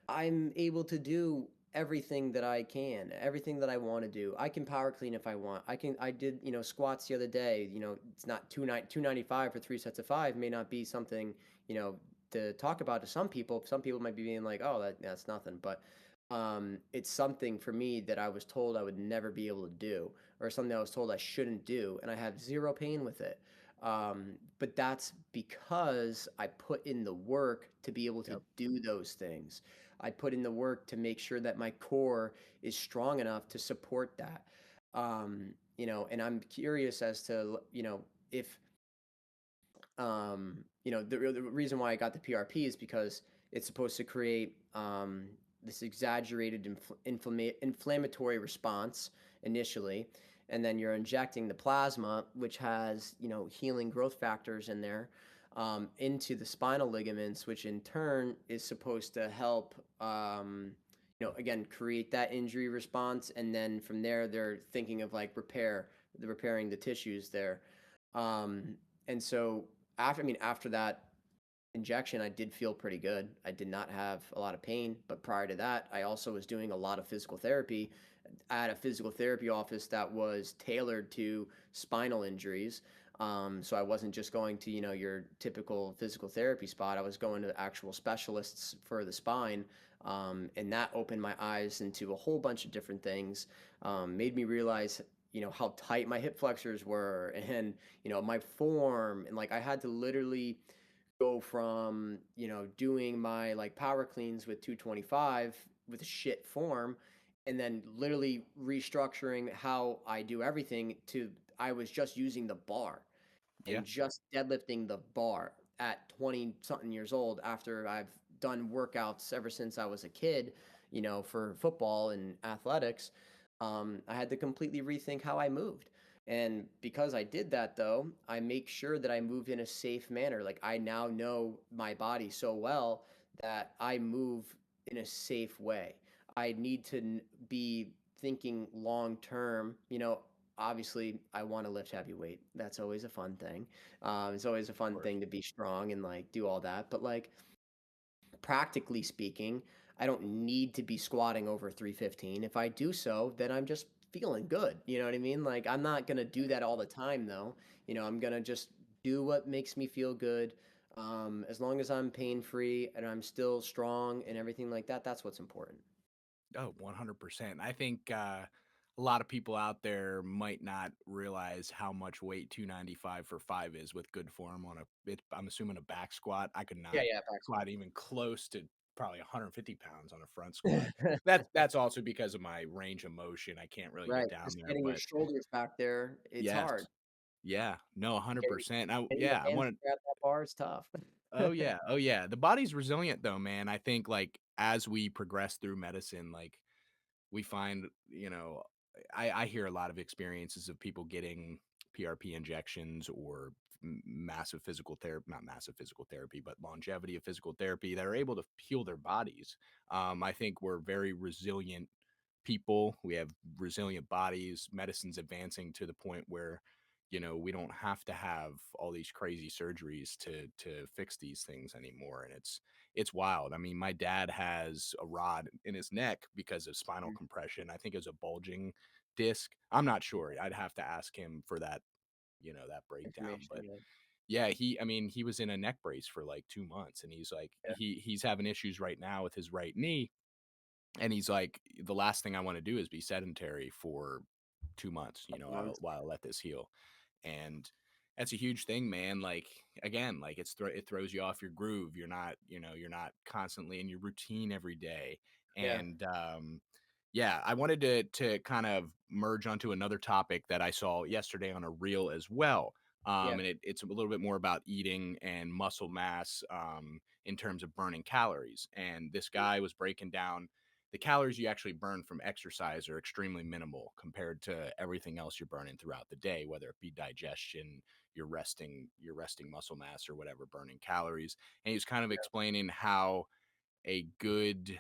I'm able to do everything that I can, everything that I want to do. I can power clean if I want. I did, squats the other day. It's not 295 for 3 sets of 5 may not be something, you know, to talk about to some people. Some people might be being like, "Oh, that's nothing." But it's something for me that I was told I would never be able to do, or something I was told I shouldn't do, and I have zero pain with it. But that's because I put in the work to be able to Yep. do those things. I put in the work to make sure that my core is strong enough to support that. And I'm curious as to, if the reason why I got the PRP is because it's supposed to create this exaggerated inflammatory response initially, and then you're injecting the plasma, which has healing growth factors in there, into the spinal ligaments, which in turn is supposed to help again create that injury response, and then from there they're thinking of like repairing the tissues there. Um, and so after that injection, I did feel pretty good. I did not have a lot of pain, but prior to that, I also was doing a lot of physical therapy. I had a physical therapy office that was tailored to spinal injuries. So I wasn't just going to, your typical physical therapy spot. I was going to actual specialists for the spine. And that opened my eyes into a whole bunch of different things. Made me realize, how tight my hip flexors were, and, my form. And like I had to literally go from doing my like power cleans with 225 with a shit form, and then literally restructuring how I do everything to I was just using the bar Yeah. and just deadlifting the bar at 20 something years old after I've done workouts ever since I was a kid, for football and athletics. I had to completely rethink how I moved. And because I did that, though, I make sure that I move in a safe manner. Like I now know my body so well that I move in a safe way. I need to be thinking long term. Obviously, I want to lift heavy weight. That's always a fun thing. It's always a Of fun course. thing to be strong and like do all that. But like practically speaking, I don't need to be squatting over 315. If I do so, then I'm just feeling good. You know what I mean? Like I'm not going to do that all the time though. I'm going to just do what makes me feel good. As long as I'm pain free and I'm still strong and everything like that, that's what's important. Oh, 100%. I think a lot of people out there might not realize how much weight 295 for 5 is with good form on I'm assuming a back squat. I could Yeah, not yeah, back squat even close to probably 150 pounds on a front squat. That's also because of my range of motion. I can't really get Right. down Just there, getting your but shoulders back there, it's yes. hard. Yeah. No, Getting 100%. getting the Yeah, I hands to want grab that bar is tough. Oh yeah. Oh yeah. The body's resilient though, man. I think like as we progress through medicine, like we find, I hear a lot of experiences of people getting PRP injections or massive physical therapy, not massive physical therapy, but longevity of physical therapy that are able to heal their bodies. I think we're very resilient people. We have resilient bodies. Medicine's advancing to the point where, we don't have to have all these crazy surgeries to fix these things anymore. And it's wild. I mean, my dad has a rod in his neck because of spinal Mhm. compression. I think it was a bulging disc. I'm not Yeah, sure. I'd have to ask him for that, that breakdown. information, But yeah. Yeah, I mean, he was in a neck brace for like 2 months, and he's like Yeah. he's having issues right now with his right knee, and he's like, "The last thing I wanna do is be sedentary for 2 months, you know, Couple while months. while I let this heal." And that's a huge thing, man. Like, again, like, it throws you off your groove. You're not, you're not constantly in your routine every day. Yeah. And yeah, I wanted to kind of merge onto another topic that I saw yesterday on a reel as well. Yeah. And it's a little bit more about eating and muscle mass in terms of burning calories. And this Mm. guy was breaking down the calories you actually burn from exercise are extremely minimal compared to everything else you're burning throughout the day, whether it be digestion, your resting muscle mass or whatever, burning calories. And he's kind of explaining how a good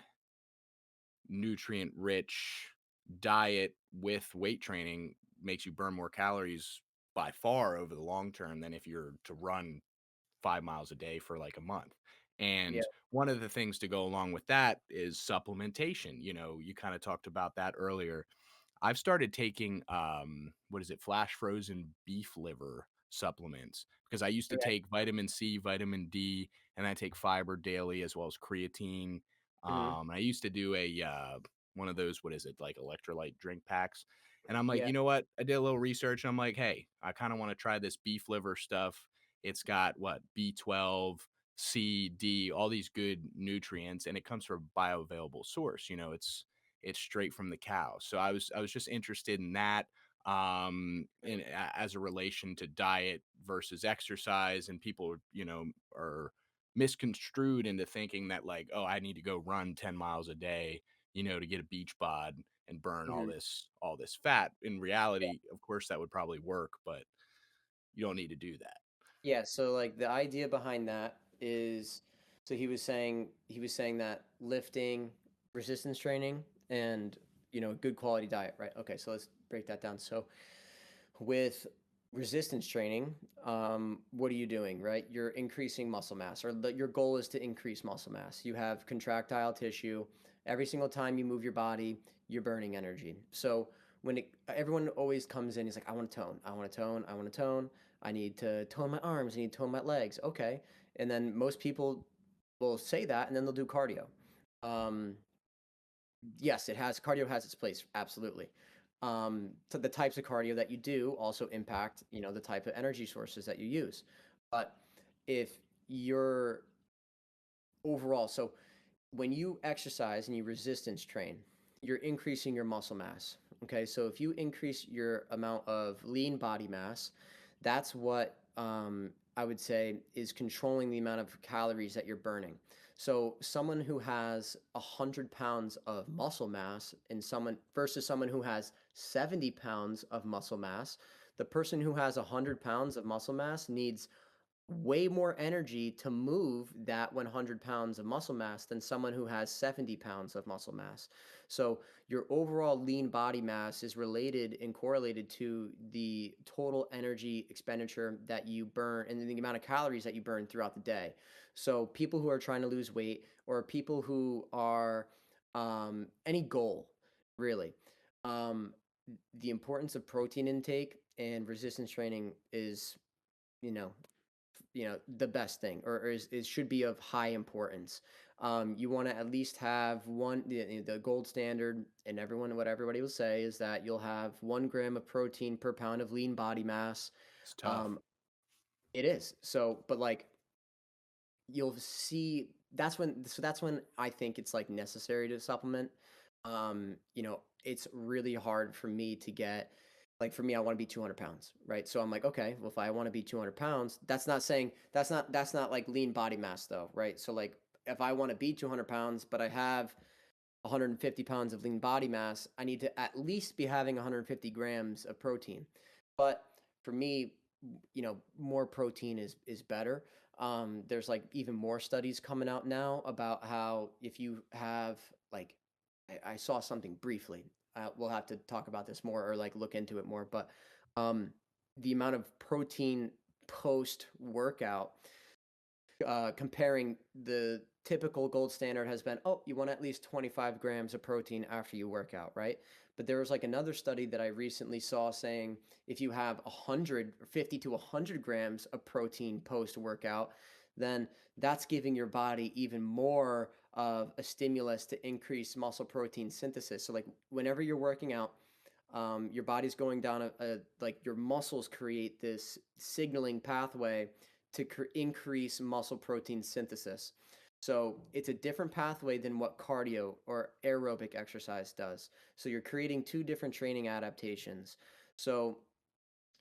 nutrient rich diet with weight training makes you burn more calories by far over the long term than if you're to run 5 miles a day for like a month. Yeah. And one of the things to go along with that is supplementation. You kind of talked about that earlier. I've started taking what is it, flash frozen beef liver supplements because I used to Okay. take vitamin C, vitamin D, and I take fiber daily as well as creatine. Mhm. I used to do a one of those, what is it, like electrolyte drink packs. And I'm like, Yeah. you know what? I did a little research and I'm like, hey, I kind of want to try this beef liver stuff. It's got what, B12, C, D, all these good nutrients, and it comes from a bioavailable source. It's straight from the cow. So I was just interested in that as a relation to diet versus exercise, and people are misconstrued into thinking that like, oh, I need to go run 10 miles a day, to get a beach bod and burn all Mhm. this fat. In reality, of course that would probably work, but you don't need to do that. Yeah, so like the idea behind that is so he was saying that lifting, resistance training, and good quality diet, right? Okay, so let's break that down. So with resistance training, what are you doing, right? You're increasing muscle mass, or your goal is to increase muscle mass. You have contractile tissue. Every single time you move your body, you're burning energy. So everyone always comes in, he's like, I want to tone, I want to tone, I want to tone. I need to tone my arms, I need to tone my legs. Okay, and then most people will say that, and then they'll do cardio. Um, yes, cardio has its place, absolutely. So the types of cardio that you do also impact, the type of energy sources that you use. But if you're overall, so when you exercise and you resistance train, you're increasing your muscle mass. Okay, so if you increase your amount of lean body mass, that's what I would say is controlling the amount of calories that you're burning. So someone who has 100 pounds of muscle mass and someone versus someone who has 70 pounds of muscle mass, the person who has 100 pounds of muscle mass needs way more energy to move that 100 pounds of muscle mass than someone who has 70 pounds of muscle mass. So your overall lean body mass is related and correlated to the total energy expenditure that you burn and the amount of calories that you burn throughout the day. So people who are trying to lose weight or people who are any goal really, um, the importance of protein intake and resistance training is you know the best thing, or is should be of high importance. You want to at least have the gold standard, and what everybody will say is that you'll have 1 gram of protein per pound of lean body mass. It's tough. um it is so, but like you'll see that's when I think it's like necessary to supplement. It's really hard for me to get, like, for me, I want to be 200 pounds, right? So I'm like, okay, well, if I want to be 200 pounds, that's not like lean body mass though, right? So like if I want to be 200 pounds, but I have 150 pounds of lean body mass, I need to at least be having 150 grams of protein. But for me, more protein is better. There's like even more studies coming out now about how if you have like, I saw something briefly. We'll have to talk about this more or like look into it more. But um, the amount of protein post workout comparing the typical gold standard has been, oh, you want at least 25 grams of protein after you work out, right? But there was like another study that I recently saw saying if you have 100 or 50 to 100 grams of protein post workout, then that's giving your body even more of a stimulus to increase muscle protein synthesis. So like whenever you're working out, your body's going down like your muscles create this signaling pathway to increase muscle protein synthesis. So it's a different pathway than what cardio or aerobic exercise does. So you're creating two different training adaptations. So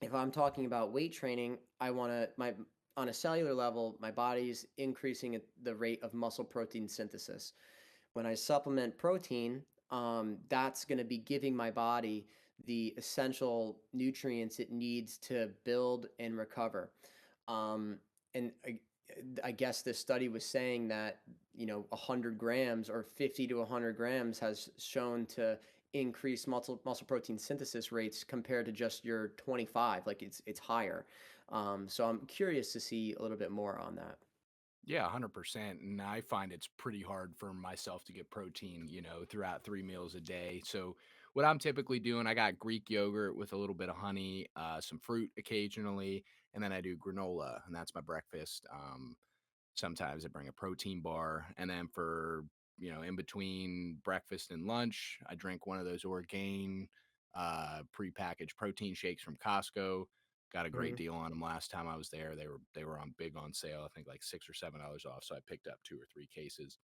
if I'm talking about weight training, I want to my on a cellular level, my body's increasing the rate of muscle protein synthesis. When I supplement protein, that's going to be giving my body the essential nutrients it needs to build and recover. And I guess this study was saying that 100 grams or 50 to 100 grams has shown to increase muscle protein synthesis rates compared to just your 25. Like it's higher. So I'm curious to see a little bit more on that. Yeah, 100%. And I find it's pretty hard for myself to get protein, throughout 3 meals a day. So, what I'm typically doing, I got Greek yogurt with a little bit of honey, some fruit occasionally, and then I do granola, and that's my breakfast. Sometimes I bring a protein bar, and then for in between breakfast and lunch, I drink one of those Orgain prepackaged protein shakes from Costco. Got a great Mhm. deal on them last time I was there. They were on big on sale. I think like $6 or $7 off. So I picked up 2 or 3 cases.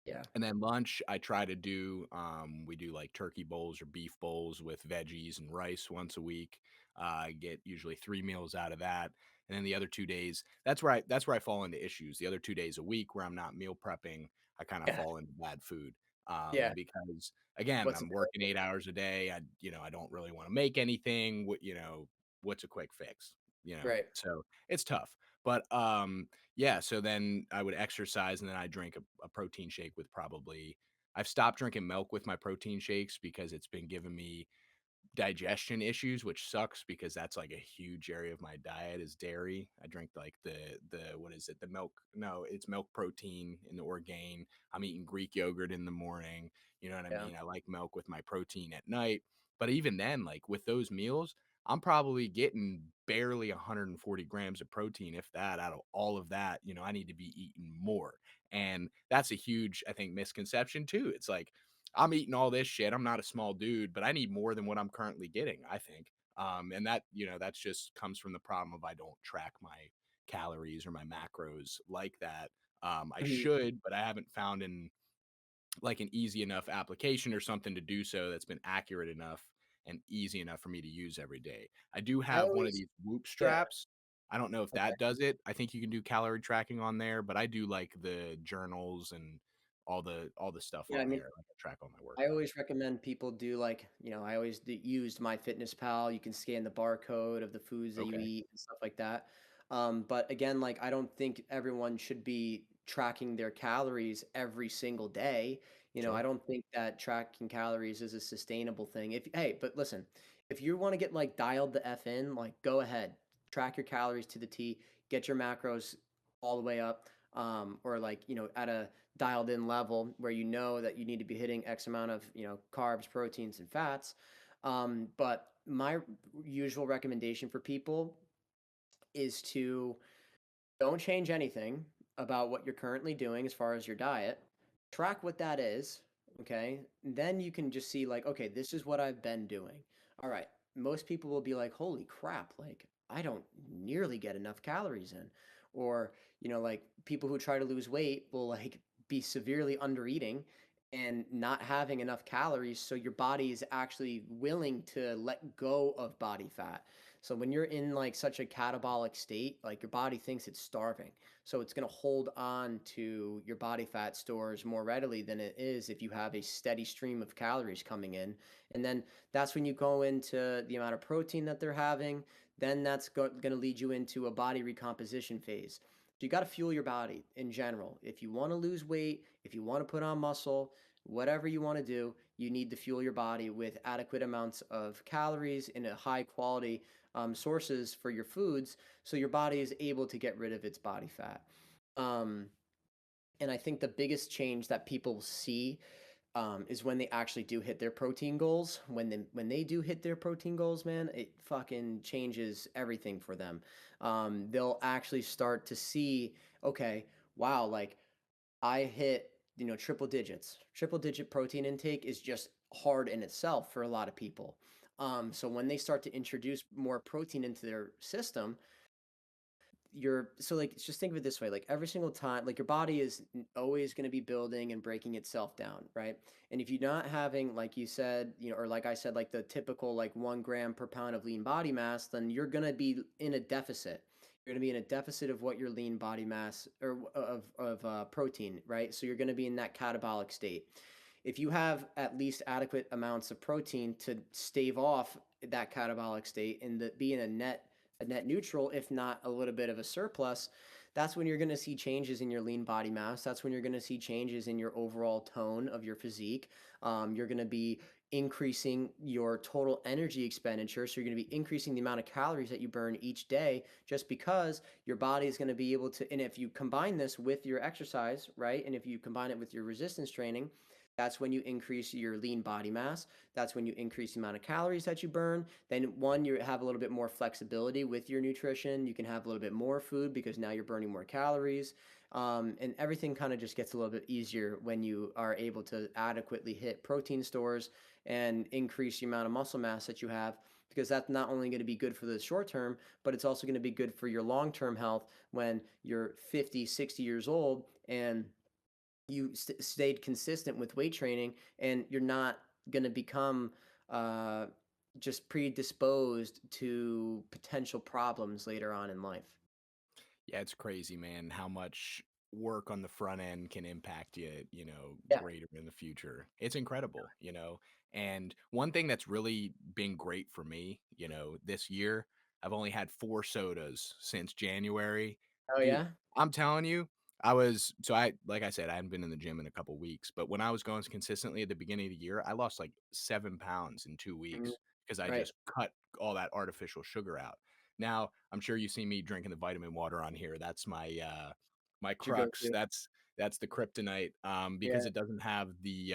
Yeah. And then lunch, I try to do, we do like turkey bowls or beef bowls with veggies and rice once a week. I get usually 3 meals out of that. And then the other 2 days, that's where I fall into issues. The other 2 days a week where I'm not meal prepping, I kind of Yeah. fall into bad food. Yeah. Because again, What's I'm working available? 8 hours a day. I don't really want to make anything. What's a quick fix? Right. So it's tough. But yeah, so then I would exercise and then I drink a protein shake with probably I've stopped drinking milk with my protein shakes because it's been giving me digestion issues, which sucks because that's like a huge area of my diet is dairy. I drink like the what is it? The milk. No, it's milk protein in the Orgain. I'm eating Greek yogurt in the morning. You know what I Yeah. mean? I like milk with my protein at night. But even then, like with those meals, I'm probably getting barely 140 grams of protein, if that, out of all of that. I need to be eating more. And that's a huge, I think, misconception too. It's like, I'm eating all this shit. I'm not a small dude, but I need more than what I'm currently getting, I think. And that's just comes from the problem of I don't track my calories or my macros like that. I Mhm. should, but I haven't found an easy enough application or something to do so that's been accurate enough and easy enough for me to use every day. I do I have one of always these Whoop Yeah. straps. I don't know if Okay. that does it. I think you can do calorie tracking on there, but I do like the journals and all the stuff Yeah, I on mean, there. Like I track all my I workouts. always recommend people do like, I always used MyFitnessPal. You can scan the barcode of the foods that you Okay. eat and stuff like that. But again, like I don't think everyone should be tracking their calories every single day. I Sure. don't think that tracking calories is a sustainable thing. Hey, but listen, if you want to get like dialed the F in, like go ahead, track your calories to the T, get your macros all the way up, or like, at a dialed in level where you know that you need to be hitting X amount of, carbs, proteins, and fats. But my usual recommendation for people is to don't change anything about what you're currently doing as far as your diet. Track what that is, okay? Then you can just see like, okay, this is what I've been doing. All right. Most people will be like, "Holy crap, like I don't nearly get enough calories in." Or, like people who try to lose weight will like be severely under eating and not having enough calories so your body is actually willing to let go of body fat. So when you're in like such a catabolic state, like your body thinks it's starving. So it's going to hold on to your body fat stores more readily than it is if you have a steady stream of calories coming in. And then that's when you go into the amount of protein that they're having. Then that's going to lead you into a body recomposition phase. So you got to fuel your body in general. If you want to lose weight, if you want to put on muscle, whatever you want to do, you need to fuel your body with adequate amounts of calories in a high quality sources for your foods so your body is able to get rid of its body fat. Um, and I think the biggest change that people see is when they actually do hit their protein goals. When they do hit their protein goals, man, it fucking changes everything for them. They'll actually start to see, okay, wow, like I hit, triple digits. Triple digit protein intake is just hard in itself for a lot of people. So when they start to introduce more protein into their system, like just think of it this way, like every single time, like your body is always going to be building and breaking itself down, right? And if you're not having, like you said, or like I said, like the typical like 1 gram per pound of lean body mass, then you're going to be in a deficit. You're going to be in a deficit of what your lean body mass or of protein, right? So you're going to be in that catabolic state. If you have at least adequate amounts of protein to stave off that catabolic state and be in a net neutral, if not a little bit of a surplus, that's when you're going to see changes in your lean body mass. That's when you're going to see changes in your overall tone of your physique. You're going to be increasing your total energy expenditure. So you're going to be increasing the amount of calories that you burn each day just because your body is going to be able to. And if you combine this with your exercise, right? And if you combine it with your resistance training, that's when you increase your lean body mass. That's when you increase the amount of calories that you burn. Then one, you have a little bit more flexibility with your nutrition. You can have a little bit more food because now you're burning more calories. And everything kind of just gets a little bit easier when you are able to adequately hit protein stores and increase the amount of muscle mass that you have, because that's not only going to be good for the short term, but it's also going to be good for your long-term health when you're 50, 60 years old and you stayed consistent with weight training, and you're not going to become uh, just predisposed to potential problems later on in life. Yeah, it's crazy, man, how much work on the front end can impact you, Yeah. greater in the future. It's incredible. And one thing that's really been great for me, this year, I've only had 4 sodas since January. Oh Dude, yeah. I'm telling you, like I said, I hadn't been in the gym in a couple weeks, but when I was going consistently at the beginning of the year, I lost like 7 pounds in two Mhm. weeks because I Right. just cut all that artificial sugar out. Now, I'm sure you see me drinking the vitamin water on here. That's my What's your crux. go-to? That's the kryptonite, because Yeah. it doesn't have the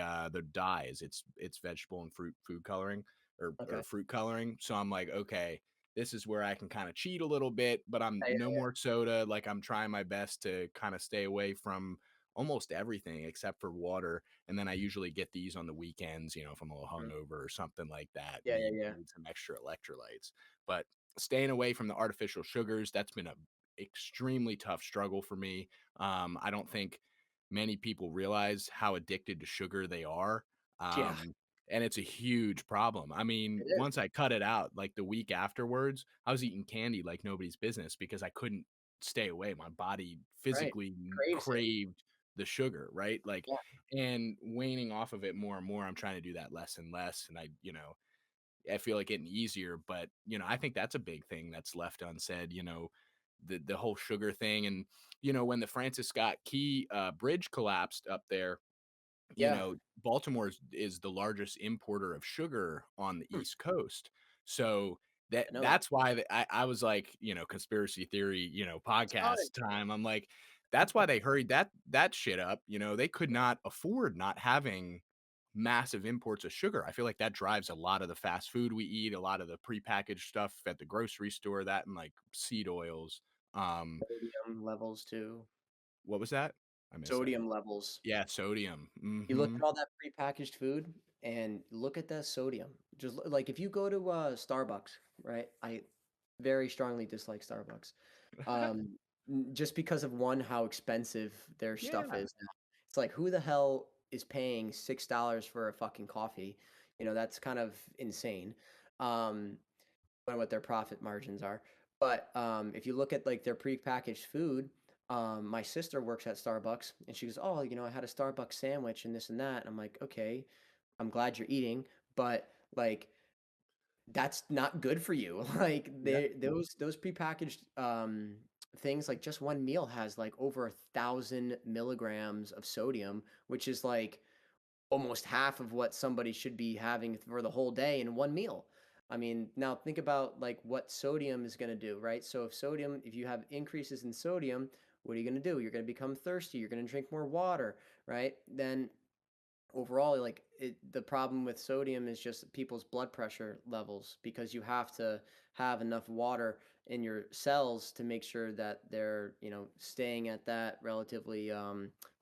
dyes. It's vegetable and fruit food coloring or Okay. fruit coloring. So I'm like, okay, this is where I can kind of cheat a little bit, but I'm Yeah, no yeah, more soda. Like I'm trying my best to kind of stay away from almost everything except for water. And then I usually get these on the weekends, if I'm a little yeah. Mhm. hungover or something like that. Yeah, yeah, yeah. Need some extra electrolytes. But staying away from the artificial sugars, that's been a extremely tough struggle for me. I don't think many people realize how addicted to sugar they are. Yeah, Um, and it's a huge problem. I mean, it is. once I cut it out, like the week afterwards, I was eating candy like nobody's business because I couldn't stay away. My body Right. physically Craves it. craved the sugar, right? Like, Yeah. and waning off of it more and more. I'm trying to do that less and less. And I feel like getting easier, but I think that's a big thing that's left unsaid. The whole sugar thing, and when the Francis Scott Key bridge collapsed up there, Yeah. Baltimore is the largest importer of sugar on the Hmm. East Coast. So I know that. that's why I was like, conspiracy theory, Oh, podcast time. I'm like, that's why they hurried that shit up. They could not afford not having massive imports of sugar. I feel like that drives a lot of the fast food we eat, a lot of the prepackaged stuff at the grocery store, that and like seed oils. Um, sodium levels too. what was that? I missed that. Sodium levels. Yeah, sodium. You look Hmm. at all that prepackaged food and look at the sodium. Just like if you go to Starbucks, right? I very strongly dislike Starbucks. Um, just because of one, how expensive their stuff Yeah. is now. It's like who the hell is paying $6 for a fucking coffee? That's kind of insane. Um, what their profit margins are. But if you look at like their prepackaged food, my sister works at Starbucks and she goes, "Oh, I had a Starbucks sandwich and this and that." And I'm like, "Okay, I'm glad you're eating, but like that's not good for you." Like Yeah. those prepackaged things, like just one meal has like over 1,000 milligrams of sodium, which is like almost half of what somebody should be having for the whole day in one meal. I mean, now think about like what sodium is going to do, right? So if you have increases in sodium, What are you going to do? You're going to become thirsty. You're going to drink more water, right? Then overall, like the problem with sodium is just people's blood pressure levels, because you have to have enough water in your cells to make sure that they're, staying at that relatively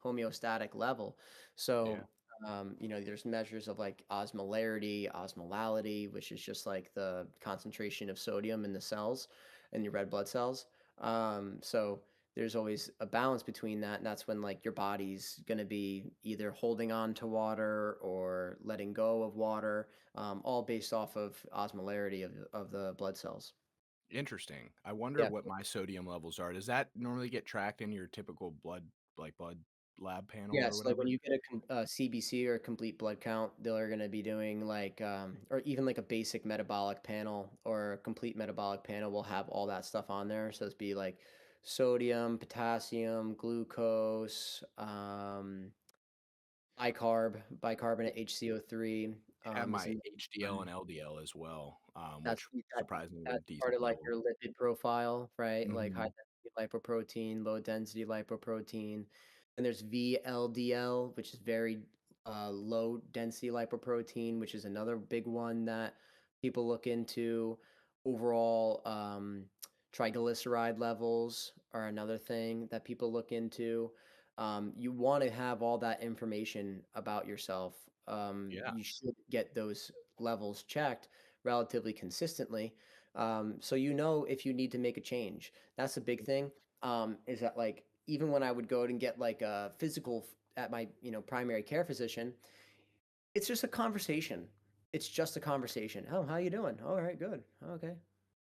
homeostatic level. So Yeah. there's measures of like osmolarity, which is just like the concentration of sodium in the cells, in your red blood cells. So there's always a balance between that, and that's when like your body's going to be either holding on to water or letting go of water, all based off of osmolarity of the blood cells. Interesting. I wonder Yeah. what my sodium levels are. Does that normally get tracked in your typical blood lab panel or Yes, like when whatever? you get a CBC or a complete blood count, they're going to be doing like, or even like a basic metabolic panel or a complete metabolic panel will have all that stuff on there. So it's be like sodium, potassium, glucose, bicarbonate, HCO3, I have is my another HDL one. and LDL as well, That's which that surprisingly were that's part decent of, like, your levels. lipid profile, right? Like, high Mhm. density lipoprotein, low density lipoprotein. And there's VLDL, which is very, low density lipoprotein, which is another big one that people look into. Overall, triglyceride levels are another thing that people look into. You wanna have all that information about yourself. Yeah. You should get those levels checked relatively consistently, so if you need to make a change. That's a big thing. Is that like even when I would go and get like a physical at my primary care physician, it's just a conversation. It's just a conversation. Oh, how you doing? All right, good. Okay.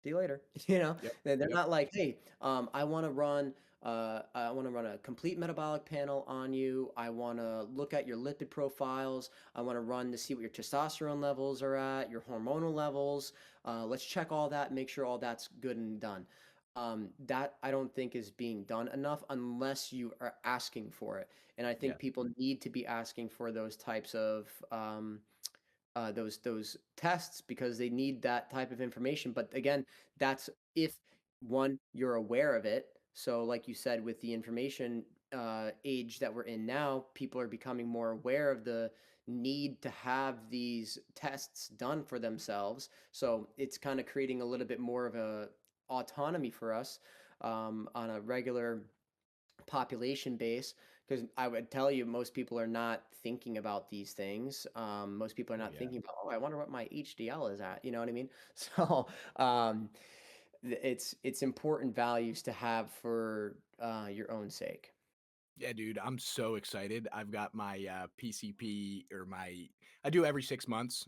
See you later. Yep. They're Yep. not like, hey, I want to run a complete metabolic panel on you. I want to look at your lipid profiles. I want to run to see what your testosterone levels are at, your hormonal levels. Let's check all that, make sure all that's good and done. That I don't think is being done enough unless you are asking for it. And I Yeah. think people need to be asking for those types of those tests, because they need that type of information. But again, that's if one, you're aware of it. So, like you said, with the information age that we're in now, people are becoming more aware of the need to have these tests done for themselves. So it's kind of creating a little bit more of a autonomy for us on a regular population base, because I would tell you most people are not thinking about these things. Most people are Oh not yeah. thinking about, oh, I wonder what my HDL is at. You know what I mean? So um, it's important values to have for your own sake. Yeah, dude, I'm so excited. I've got my PCP or my I do every 6 months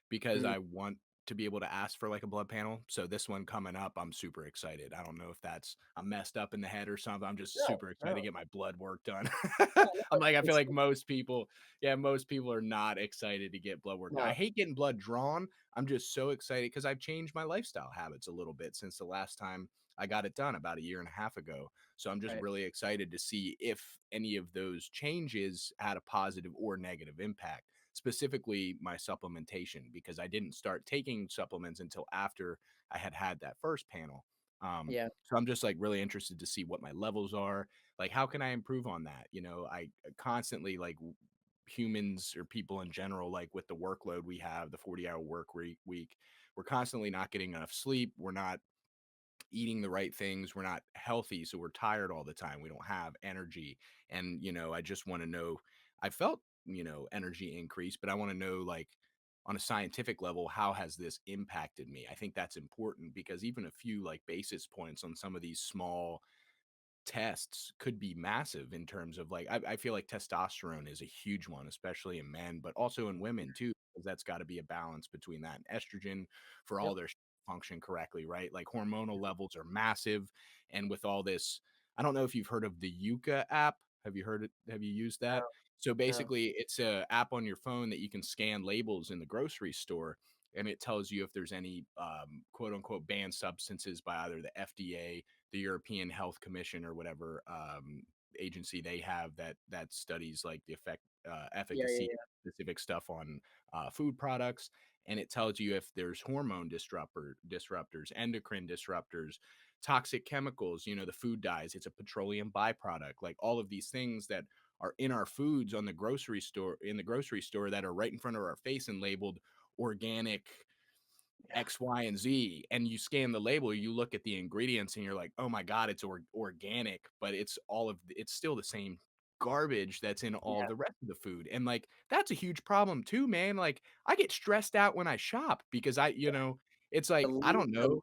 because Mm. I want to be able to ask for like a blood panel. So this one coming up, I'm super excited. I don't know if that's I'm messed up in the head or something. I'm just No, super excited to no, get my blood work done. no, I'm no. like I feel It's like most people, yeah, most people are not excited to get blood work done. I no, hate getting blood drawn. I'm just so excited because I've changed my lifestyle habits a little bit since the last time I got it done about a year and a half ago. So I'm just right. really excited to see if any of those changes had a positive or negative impact, specifically my supplementation, because I didn't start taking supplements until after I had had that first panel. Yeah, So I'm just like really interested to see what my levels are. Like, how can I improve on that? I constantly like humans or people in general, like with the workload we have, the 40-hour week, we're constantly not getting enough sleep. We're not eating the right things. We're not healthy, so we're tired all the time. We don't have energy. And, I just want to know I felt, energy increase, but I want to know like on a scientific level, how has this impacted me? I think that's important because even a few like basis points on some of these small tests could be massive in terms of like I feel like testosterone is a huge one, especially in men, but also in women too, because that's got to be a balance between that and estrogen for all yep. their function correctly, right? Like hormonal levels are massive, and with all this, I don't know if you've heard of the Yuka app. Have you heard it? Have you used No, that? So no. basically, it's a app on your phone that you can scan labels in the grocery store, and it tells you if there's any quote unquote banned substances by either the FDA, the European Health Commission, or whatever agency they have that studies like the Yeah, yeah, efficacy yeah. specific stuff on food products, and it tells you if there's hormone disruptors, endocrine disruptors. toxic chemicals, the food dyes, it's a petroleum byproduct, like all of these things that are in our foods on the grocery store in the grocery store that are right in front of our face and labeled organic Yeah. X, Y, and Z, and you scan the label, you look at the ingredients, and you're like, "Oh my god, it's organic," but it's still the same garbage that's in all Yeah. the rest of the food, and, like, that's a huge problem too, man, like, I get stressed out when I shop because it's The like, I least don't the know.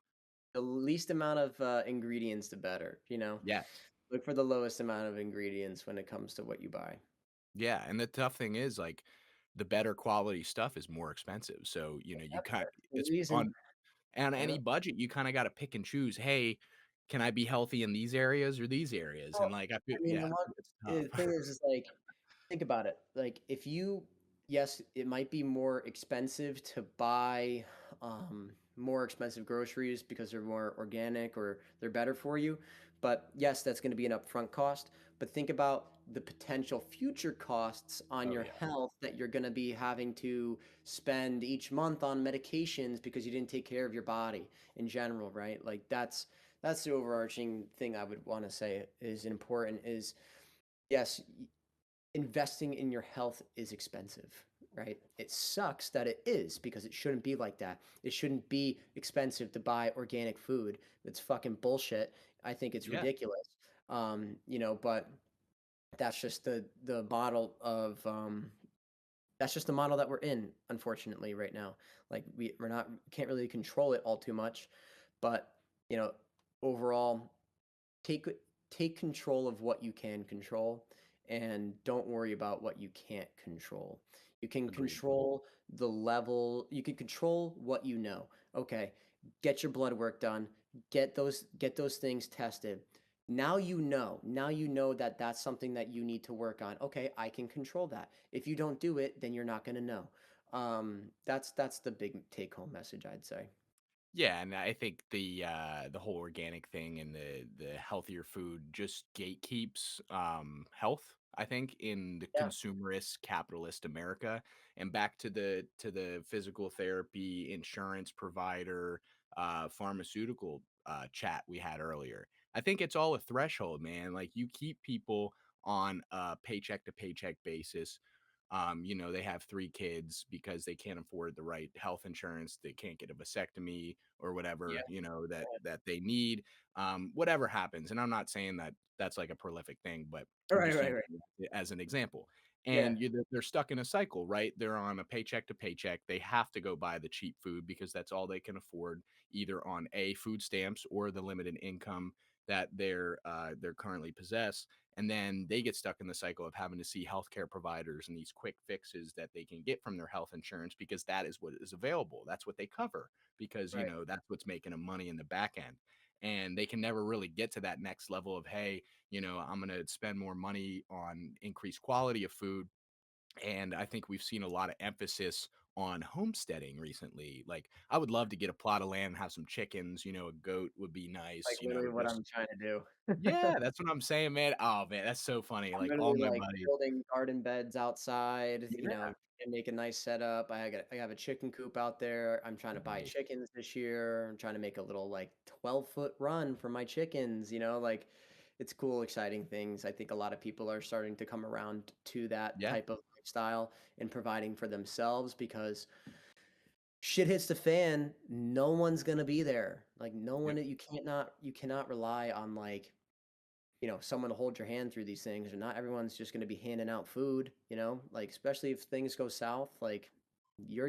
the least amount of, ingredients, the better, you know? Yes. Look for the lowest amount of ingredients when it comes to what you buy. Yeah, and the tough thing is, like, the better quality stuff is more expensive, so, you Yep, kind that's the it's reason. on any Yep. budget, you kinda gotta pick and choose, "Hey, can I be healthy in these areas or these areas?" And, Well, like, I feel I mean, yeah, it's tough. the thing is like, think about it. Like, if you, yes, it might be more expensive to buy more expensive groceries because they're more organic or they're better for you. But yes, that's going to be an upfront cost. But think about the potential future costs on Oh, your yeah. health that you're going to be having to spend each month on medications because you didn't take care of your body in general, right? Like that's the overarching thing I would want to say is important is yes, investing in your health is expensive, right? It sucks that it is because it shouldn't be like that. It shouldn't be expensive to buy organic food. It's fucking bullshit. I think it's Yeah, ridiculous. But that's just the model of that's just the model that we're in, unfortunately, right now. Like we're not can't really control it all too much, but you know, overall, take take control of what you can control and don't worry about what you can't control. You can agreed. control the level, you can control what you know. Okay, get your blood work done, get those things tested. Now you know that that's something that you need to work on. Okay, I can control that. If you don't do it, then you're not going to know. That's the big take home message, I'd say. Yeah, and I think the whole organic thing and the healthier food just gatekeeps health, I think, in the Yeah. consumerist capitalist America. And back to the physical therapy, insurance provider, pharmaceutical chat we had earlier. I think it's all a threshold, man. Like you keep people on a paycheck to paycheck basis. They have three kids because they can't afford the right health insurance. They can't get a vasectomy or Yeah. whatever, that they need. Whatever happens. And I'm not saying that that's like a prolific thing, but I'm Right, just right, using right. it as an example. Yeah. And they're stuck in a cycle, right? They're on a paycheck to paycheck. They have to go buy the cheap food because that's all they can afford, either on food stamps or the limited income that they're currently possess. And then they get stuck in the cycle of having to see healthcare providers and these quick fixes that they can get from their health insurance because that is what is available. That's what they cover because, Right. that's what's making them money in the back end. And they can never really get to that next level of, hey, I'm going to spend more money on increased quality of food. And I think we've seen a lot of emphasis on homesteading recently. Like, I would love to get a plot of land and have some chickens, a goat would be Like, nice, literally what just I'm trying to do. yeah, that's what I'm saying, man. Oh man, that's so funny. I'm Like all literally, my like, buddies. building garden beds outside, Yeah, and make a nice setup. I have a chicken coop out there. I'm trying to buy nice. chickens this year. I'm trying to make a little, like, 12-foot run for my chickens, like, it's cool, exciting things. I think a lot of people are starting to come around to that Yeah, type of lifestyle and providing for themselves because shit hits the fan, no one's gonna be there. Like, no yep, one you cannot rely on, like, someone to hold your hand through these things, and not everyone's just going to be handing out food, like especially if things go south, like you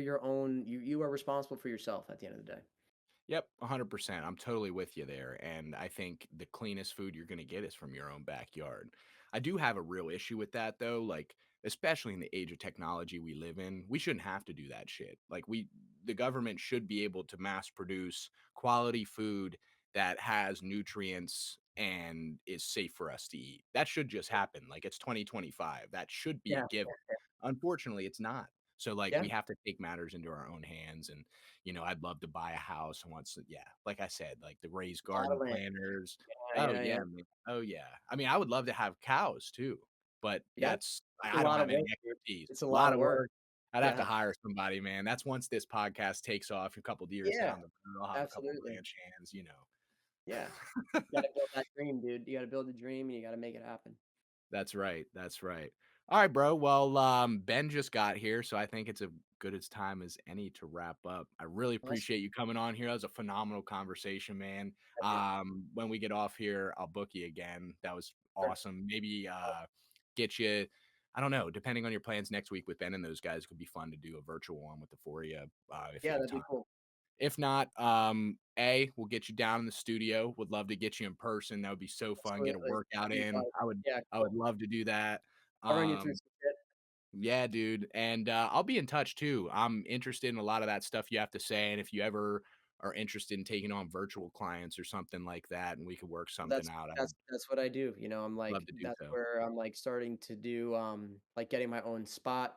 are responsible for yourself at the end of the day. yep, 100%. I'm totally with you there. And I think the cleanest food you're gonna get is from your own backyard. I do have a real issue with that though. Like, especially in the age of technology we live in, we shouldn't have to do that shit. Like, the government should be able to mass produce quality food that has nutrients and is safe for us to eat. That should just happen. Like, it's 2025. That should be a Yeah. given. Unfortunately, it's not. So, like, Yeah. we have to take matters into our own hands. And I'd love to buy a house once. Yeah, like I said, like the raised A lot of garden land. planters. Yeah, Oh yeah, yeah, yeah. man. Oh yeah. I mean, I would love to have cows too, but Yeah. It's a I don't lot of have any work, dude. expertise. It's a A lot lot of of work. work. I'd have to Yeah. hire somebody, man. That's once this podcast takes off a couple of years Yeah. down the road. I'll have a couple Absolutely. ranch hands. Yeah. You gotta build that dream, dude. You gotta build a dream and you gotta make it happen. That's right. That's right. All right, bro. Well, Ben just got here, so I think it's a good as time as any to wrap up. I really Awesome. appreciate you coming on here. That was a phenomenal conversation, man. Yeah, dude. When we get off here, I'll book you again. That was Sure. awesome. Maybe get you. I don't know. Depending on your plans next week with Ben and those guys, could be fun to do a virtual one with the four of you if you Yeah, have that'd time. be cool. If not, we'll get you down in the studio. Would love to get you in person. That would be so fun. Get a Absolutely. workout That'd be in. fun. I would Yeah, I would cool. love to do that. I'll run you through Um, some shit. yeah, dude. And I'll be in touch too. I'm interested in a lot of that stuff you have to say. And if you ever are interested in taking on virtual clients or something like that, and we could work Well, something out, I would that's what I do, I'm love like to do that's so. where I'm, like, starting to do, like, getting my own spot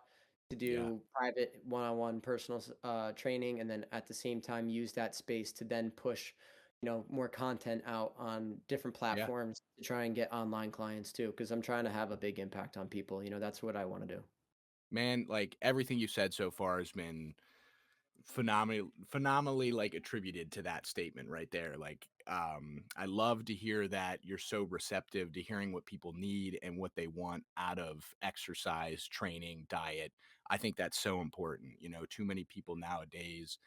to Yeah. do private one-on-one personal training, and then at the same time use that space to then push, more content out on different Yeah. platforms to try and get online clients too, because 'cause I'm trying to have a big impact on people, that's what I wanna do. Man, like everything you said so far has been phenomenally like attributed to that statement right there. Like I love to hear that you're so receptive to hearing what people need and what they want out of exercise, training, diet. I think that's so important. Too many people nowadays,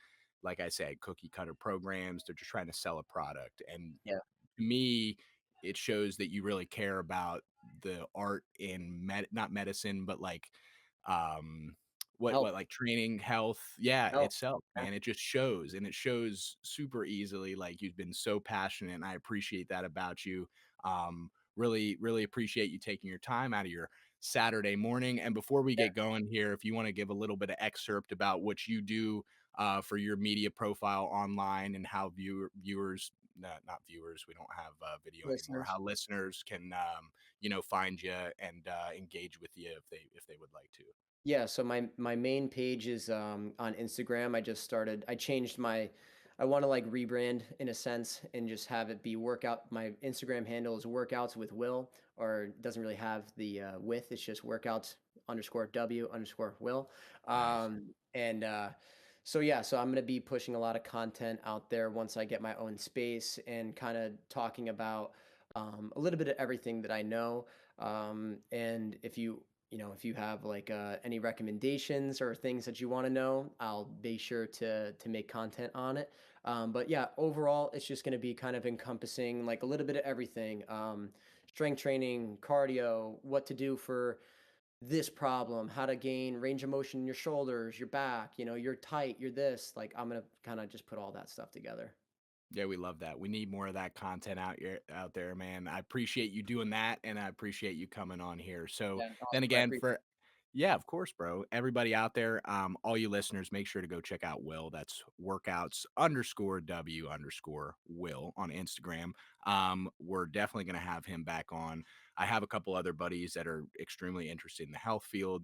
like I said, cookie cutter programs, they're just trying to sell a product. And Yeah. to me, it shows that you really care about the art in not medicine, but like um what Health. like training, health, yeah, Health. itself, Yeah. man. It just shows, and it shows super easily. Like you've been so passionate, and I appreciate that about you. Really, really appreciate you taking your time out of your Saturday morning. And before we Yeah. get going here, if you want to give a little bit of excerpt about what you do for your media profile online and how viewers, not viewers, we don't have video anymore. Listeners. How listeners can, find you and engage with you if they would like to. Yeah, so my main page is on Instagram. I changed I want to like rebrand in a sense and just have it be workout. My Instagram handle is workouts with Will, or it doesn't really have the with, it's just workouts underscore W underscore Will. Nice. And so yeah, so I'm gonna be pushing a lot of content out there once I get my own space and kind of talking about a little bit of everything that I know. And if you have like any recommendations or things that you want to know, I'll be sure to make content on it. But yeah, overall, it's just going to be kind of encompassing like a little bit of everything: strength training, cardio, what to do for this problem, how to gain range of motion in your shoulders, your back. You're tight, you're this. Like I'm gonna kind of just put all that stuff together. Yeah, we love that. We need more of that content out there, man. I appreciate you doing that, and I appreciate you coming on here. So Yeah, then awesome. I again, appreciate. yeah, of course, bro. Everybody out there, all you listeners, make sure to go check out Will. That's workouts underscore W underscore Will on Instagram. We're definitely gonna have him back on. I have a couple other buddies that are extremely interested in the health field.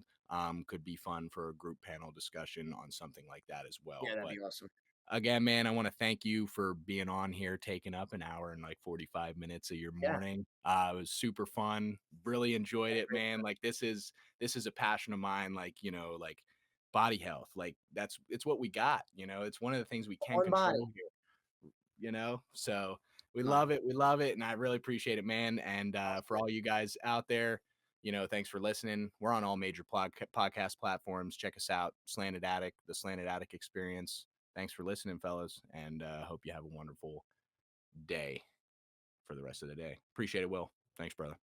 Could be fun for a group panel discussion on something like that as Yeah, well. that'd But be awesome. again, man, I want to thank you for being on here, taking up an hour and like 45 minutes of your Yeah, morning. It was super fun. Really enjoyed I it, appreciate man. it. Like this is a passion of mine. Like, like body health. Like it's what we got. It's one of the things we can't One body. control here. So we love Body. it. We love it. And I really appreciate it, man. And for Awesome. all you guys out there, thanks for listening. We're on all major podcast platforms. Check us out. Slanted Attic, the Slanted Attic Experience. Thanks for listening, fellas. And hope you have a wonderful day for the rest of the day. Appreciate it, Will. Thanks, brother.